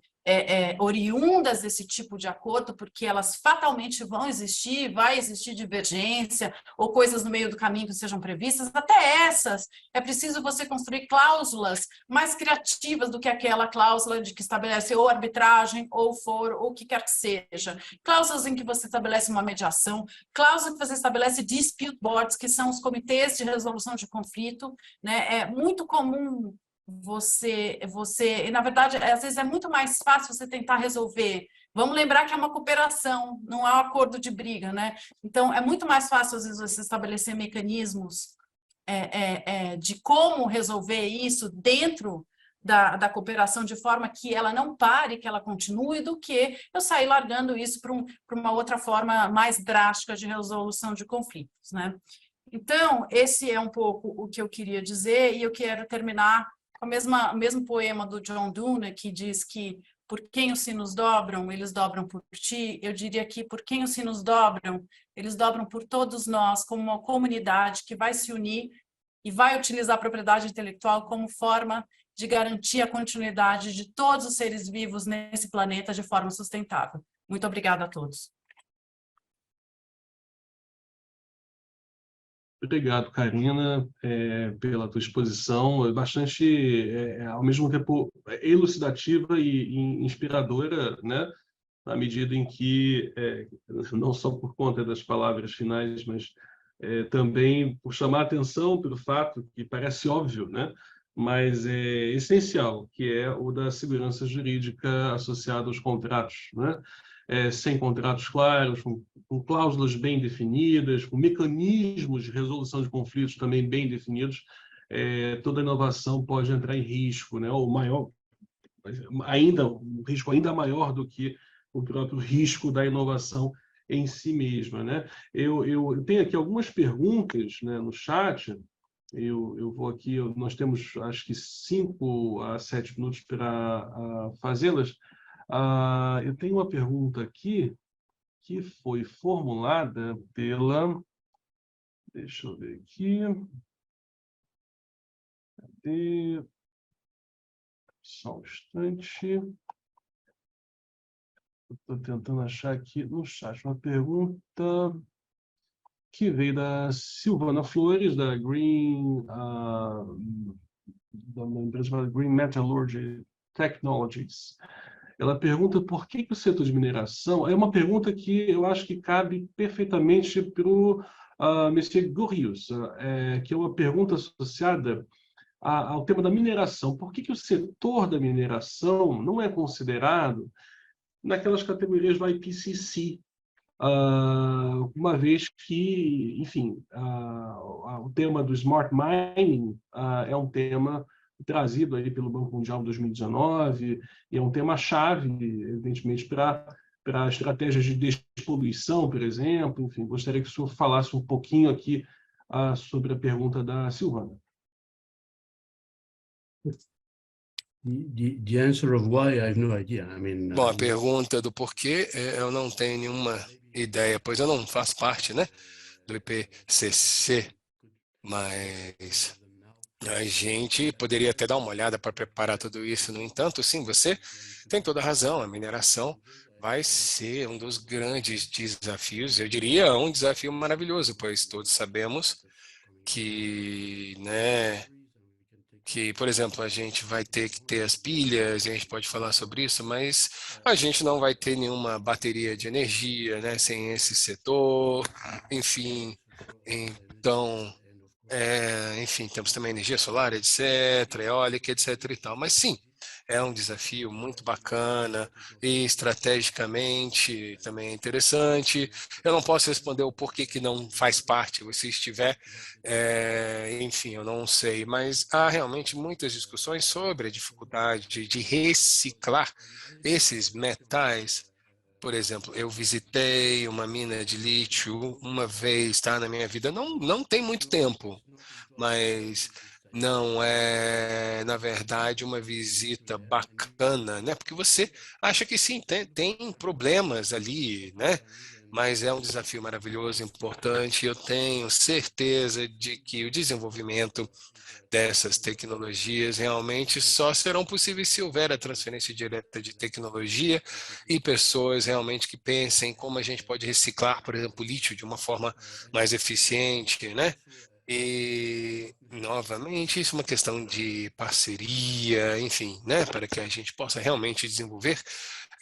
oriundas desse tipo de acordo, porque elas fatalmente vão existir, vai existir divergência ou coisas no meio do caminho que sejam previstas, até essas é preciso você construir cláusulas mais criativas do que aquela cláusula de que estabelece ou arbitragem ou foro ou o que quer que seja. Cláusulas em que você estabelece uma mediação, cláusulas que você estabelece dispute boards, que são os comitês de resolução de conflito, né? É muito comum e na verdade, às vezes é muito mais fácil você tentar resolver. Vamos lembrar que é uma cooperação, não é um acordo de briga, né? Então, é muito mais fácil, às vezes, você estabelecer mecanismos de como resolver isso dentro da cooperação de forma que ela não pare, que ela continue, do que eu sair largando isso para uma outra forma mais drástica de resolução de conflitos, né? Então, esse é um pouco o que eu queria dizer, e eu quero terminar o mesmo poema do John Donne, que diz que por quem os sinos dobram, eles dobram por ti. Eu diria que por quem os sinos dobram, eles dobram por todos nós, como uma comunidade que vai se unir e vai utilizar a propriedade intelectual como forma de garantir a continuidade de todos os seres vivos nesse planeta de forma sustentável. Muito obrigada a todos. Obrigado, Karina, pela tua exposição, bastante, ao mesmo tempo, elucidativa e inspiradora, né? Na medida em que, não só por conta das palavras finais, mas também por chamar a atenção pelo fato que parece óbvio, né? Mas é essencial, que é o da segurança jurídica associada aos contratos, né? Sem contratos claros, com cláusulas bem definidas, com mecanismos de resolução de conflitos também bem definidos, toda inovação pode entrar em risco, né? Ou maior, um risco ainda maior do que o próprio risco da inovação em si mesma, né? Eu tenho aqui algumas perguntas, né, no chat. Eu vou aqui, nós temos acho que 5 a 7 minutos para fazê-las. Eu tenho uma pergunta aqui que foi formulada pela... Deixa eu ver aqui. Cadê? Só um instante. Estou tentando achar aqui no chat uma pergunta que veio da Silvana Flores, da Green, da empresa chamada Green Metallurgy Technologies. Ela pergunta por que o setor de mineração... É uma pergunta que eu acho que cabe perfeitamente para o Monsieur Gurrius, que é uma pergunta associada ao tema da mineração. Por que o setor da mineração não é considerado naquelas categorias do IPCC, uma vez que, enfim, o tema do Smart Mining é um tema trazido aí pelo Banco Mundial em 2019, e é um tema-chave, evidentemente, para estratégias de despoluição, por exemplo. Enfim, gostaria que o senhor falasse um pouquinho aqui sobre a pergunta da Silvana. The answer of why, I have no idea. I mean, Bom, a pergunta do porquê, eu não tenho nenhuma ideia, pois eu não faço parte, né, do IPCC, mas A gente poderia até dar uma olhada para preparar tudo isso. No entanto, sim, você tem toda a razão. A mineração vai ser um dos grandes desafios. Eu diria um desafio maravilhoso, pois todos sabemos que, né, que, por exemplo, a gente vai ter que ter as pilhas, a gente pode falar sobre isso, mas a gente não vai ter nenhuma bateria de energia, né, sem esse setor, enfim. Então, enfim, temos também energia solar, etc., eólica, etc. e tal. Mas sim, é um desafio muito bacana e estrategicamente também é interessante. Eu não posso responder o porquê que não faz parte, se estiver, enfim, eu não sei, mas há realmente muitas discussões sobre a dificuldade de reciclar esses metais. Por exemplo, eu visitei uma mina de lítio uma vez, tá, na minha vida. Não tem muito tempo, mas não é, na verdade, uma visita bacana, né? Porque você acha que sim, tem problemas ali, né? Mas é um desafio maravilhoso, importante. Eu tenho certeza de que o desenvolvimento dessas tecnologias realmente só serão possíveis se houver a transferência direta de tecnologia e pessoas realmente que pensem como a gente pode reciclar, por exemplo, lítio de uma forma mais eficiente, né? E, novamente, isso é uma questão de parceria, enfim, né? Para que a gente possa realmente desenvolver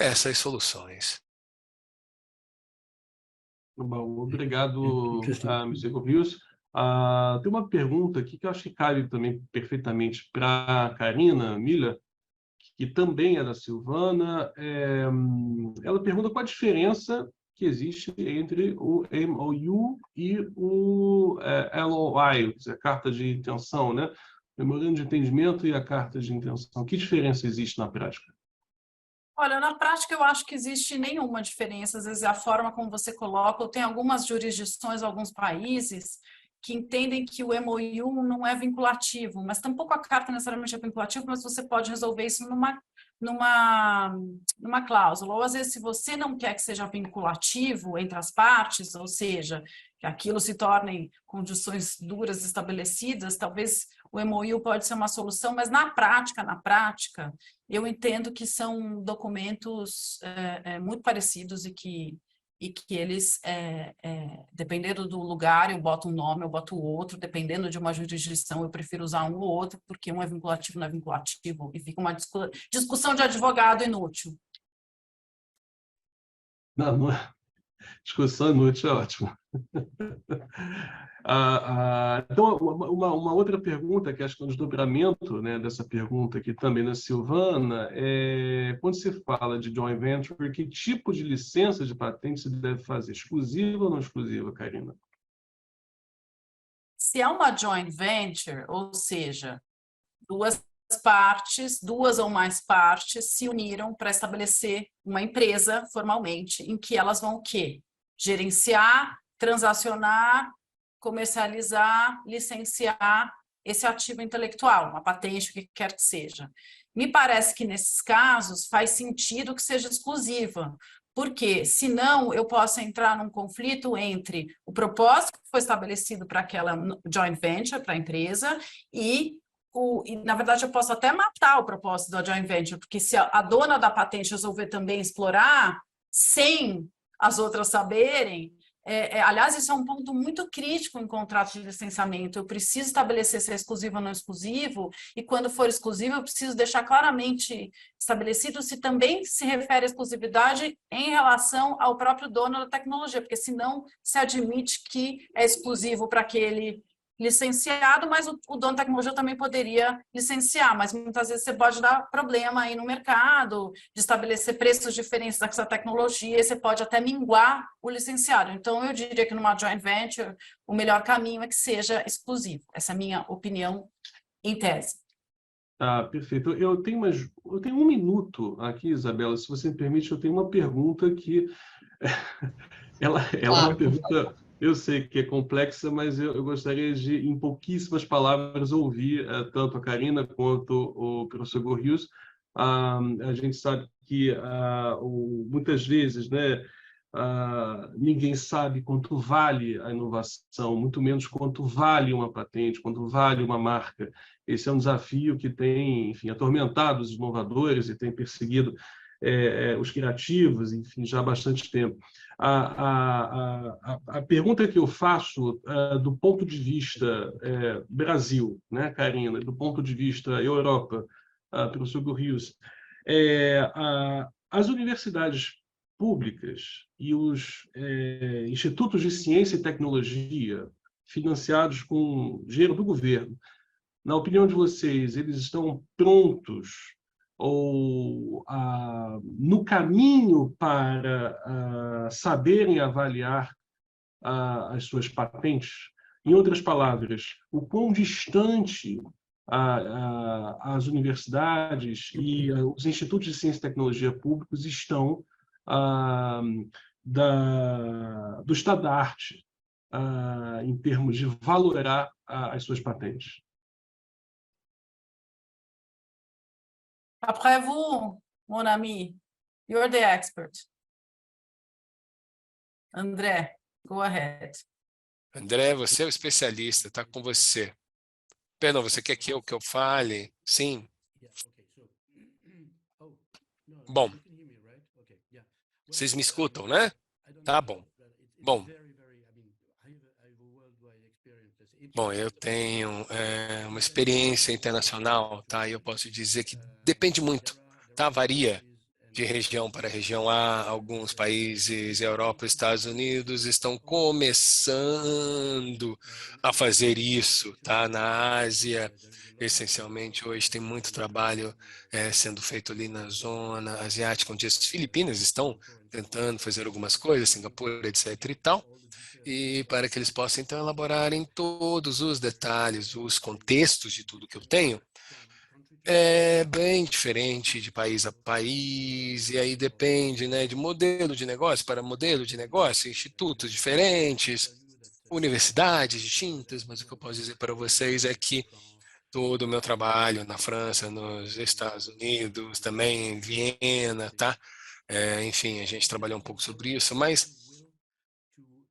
essas soluções. Bom, obrigado, Interesting. Mr. Rios. Tem uma pergunta aqui que eu acho que cabe também perfeitamente para a Karina Miller, que também é da Silvana. Ela pergunta qual a diferença que existe entre o MOU e o LOI, a carta de intenção, né? Memorando de entendimento e a carta de intenção. Que diferença existe na prática? Olha, na prática eu acho que existe nenhuma diferença, às vezes é a forma como você coloca, ou tem algumas jurisdições, alguns países que entendem que o MOU não é vinculativo, mas tampouco a carta necessariamente é vinculativo, mas você pode resolver isso numa cláusula. Ou às vezes, se você não quer que seja vinculativo entre as partes, ou seja, que aquilo se tornem condições duras estabelecidas, talvez o MOU pode ser uma solução, mas na prática, eu entendo que são documentos muito parecidos e que eles, dependendo do lugar, eu boto um nome, eu boto o outro, dependendo de uma jurisdição, eu prefiro usar um ou outro, porque um é vinculativo, não é vinculativo, e fica uma discussão de advogado inútil. Não é. Discussão inútil é ótimo. Então, uma outra pergunta, que acho que é um desdobramento, né, dessa pergunta aqui também da Silvana, quando se fala de joint venture, que tipo de licença de patente se deve fazer? Exclusiva ou não exclusiva, Karina? Se é uma joint venture, ou seja, duas ou mais partes se uniram para estabelecer uma empresa formalmente, em que elas vão o quê? Gerenciar, transacionar, comercializar, licenciar esse ativo intelectual, uma patente, o que quer que seja. Me parece que nesses casos faz sentido que seja exclusiva, porque senão eu posso entrar num conflito entre o propósito que foi estabelecido para aquela joint venture, para a empresa, e na verdade, eu posso até matar o propósito da joint venture, porque se a dona da patente resolver também explorar, sem as outras saberem, aliás, isso é um ponto muito crítico em contrato de licenciamento. Eu preciso estabelecer se é exclusivo ou não exclusivo, e quando for exclusivo, eu preciso deixar claramente estabelecido se também se refere à exclusividade em relação ao próprio dono da tecnologia, porque senão se admite que é exclusivo para aquele licenciado, mas o dono da tecnologia também poderia licenciar, mas muitas vezes você pode dar problema aí no mercado, de estabelecer preços diferentes dessa tecnologia, e você pode até minguar o licenciado. Então, eu diria que numa joint venture, o melhor caminho é que seja exclusivo. Essa é a minha opinião em tese. Perfeito. Eu tenho um minuto aqui, Isabela, se você me permite, eu tenho uma pergunta que ela é uma pergunta, eu sei que é complexa, mas eu gostaria de, em pouquíssimas palavras, ouvir tanto a Karina quanto o professor Gorrius. A gente sabe que muitas vezes, né, ninguém sabe quanto vale a inovação, muito menos quanto vale uma patente, quanto vale uma marca. Esse é um desafio que tem, enfim, atormentado os inovadores e tem perseguido os criativos, enfim, já há bastante tempo. A pergunta que eu faço do ponto de vista Brasil, né, Karina, do ponto de vista Europa, professor Gurrius, as universidades públicas e os institutos de ciência e tecnologia financiados com dinheiro do governo, na opinião de vocês, eles estão prontos ou no caminho para saberem avaliar as suas patentes? Em outras palavras, o quão distante as universidades e os institutos de ciência e tecnologia públicos estão do estado da arte em termos de valorar as suas patentes? Après vous, mon ami, you're the expert. André, go ahead. André, você é o especialista, está com você. Perdão, você quer que eu fale? Sim. Bom, vocês me escutam, né? Tá bom. Bom, eu tenho uma experiência internacional, tá? E eu posso dizer que depende muito, tá? Varia de região para região. Há alguns países, Europa, Estados Unidos, estão começando a fazer isso, tá? Na Ásia, essencialmente, hoje tem muito trabalho sendo feito ali na zona asiática, onde as Filipinas estão tentando fazer algumas coisas, Singapura, etc. e tal. E para que eles possam, então, elaborarem todos os detalhes, os contextos de tudo que eu tenho, é bem diferente de país a país, e aí depende, né, de modelo de negócio para modelo de negócio, institutos diferentes, universidades distintas, mas o que eu posso dizer para vocês é que todo o meu trabalho na França, nos Estados Unidos, também em Viena, tá? Enfim, a gente trabalhou um pouco sobre isso, mas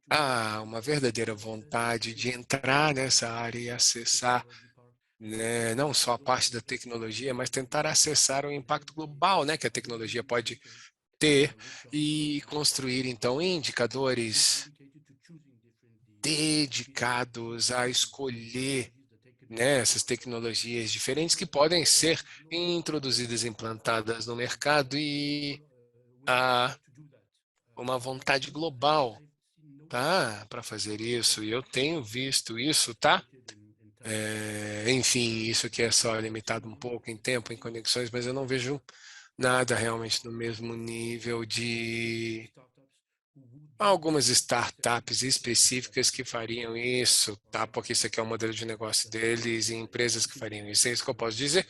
há uma verdadeira vontade de entrar nessa área e acessar, né, não só a parte da tecnologia, mas tentar acessar o impacto global, né, que a tecnologia pode ter e construir, então, indicadores dedicados a escolher, né, essas tecnologias diferentes que podem ser introduzidas, implantadas no mercado e há uma vontade global, tá, para fazer isso, e eu tenho visto isso, tá? Enfim, isso aqui é só limitado um pouco em tempo, em conexões, mas eu não vejo nada realmente no mesmo nível de algumas startups específicas que fariam isso, tá? Porque isso aqui é o modelo de negócio deles e empresas que fariam isso. É isso que eu posso dizer.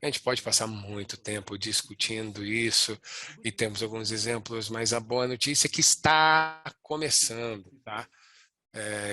A gente pode passar muito tempo discutindo isso e temos alguns exemplos, mas a boa notícia é que está começando, tá?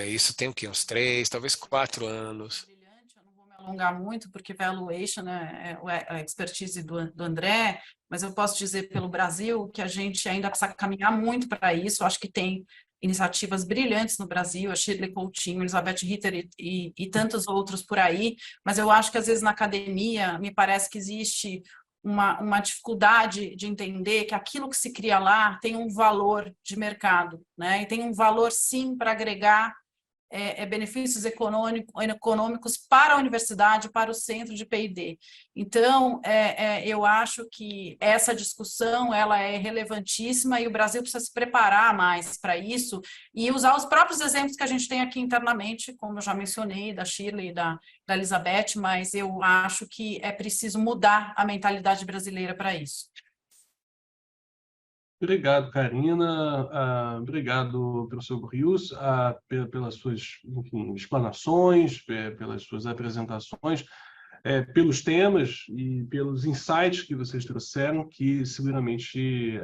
Isso tem o quê? Uns 3, talvez 4 anos. Eu não vou me alongar muito, porque valuation é a expertise do André, mas eu posso dizer pelo Brasil que a gente ainda precisa caminhar muito para isso. Eu acho que tem iniciativas brilhantes no Brasil, a Shirley Coutinho, Elizabeth Ritter e tantos outros por aí, mas eu acho que às vezes na academia me parece que existe uma dificuldade de entender que aquilo que se cria lá tem um valor de mercado, né? E tem um valor, sim, para agregar benefícios econômicos para a universidade, para o centro de P&D. Então, eu acho que essa discussão ela é relevantíssima e o Brasil precisa se preparar mais para isso e usar os próprios exemplos que a gente tem aqui internamente, como eu já mencionei, da Shirley e da Elizabeth, mas eu acho que é preciso mudar a mentalidade brasileira para isso. Obrigado, Karina. Obrigado, professor Gurrius, pelas suas, enfim, explanações, pelas suas apresentações, pelos temas e pelos insights que vocês trouxeram, que seguramente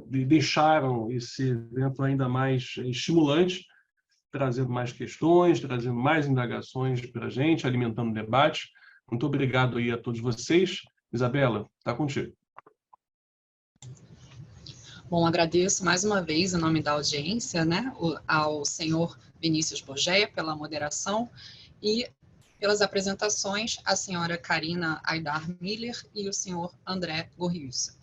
deixaram esse evento ainda mais estimulante, trazendo mais questões, trazendo mais indagações para a gente, alimentando o debate. Muito obrigado aí a todos vocês. Isabela, está contigo. Bom, agradeço mais uma vez, em nome da audiência, né, ao senhor Vinícius Bogea pela moderação e pelas apresentações, a senhora Karina Aidar Miller e o senhor André Gorriusa.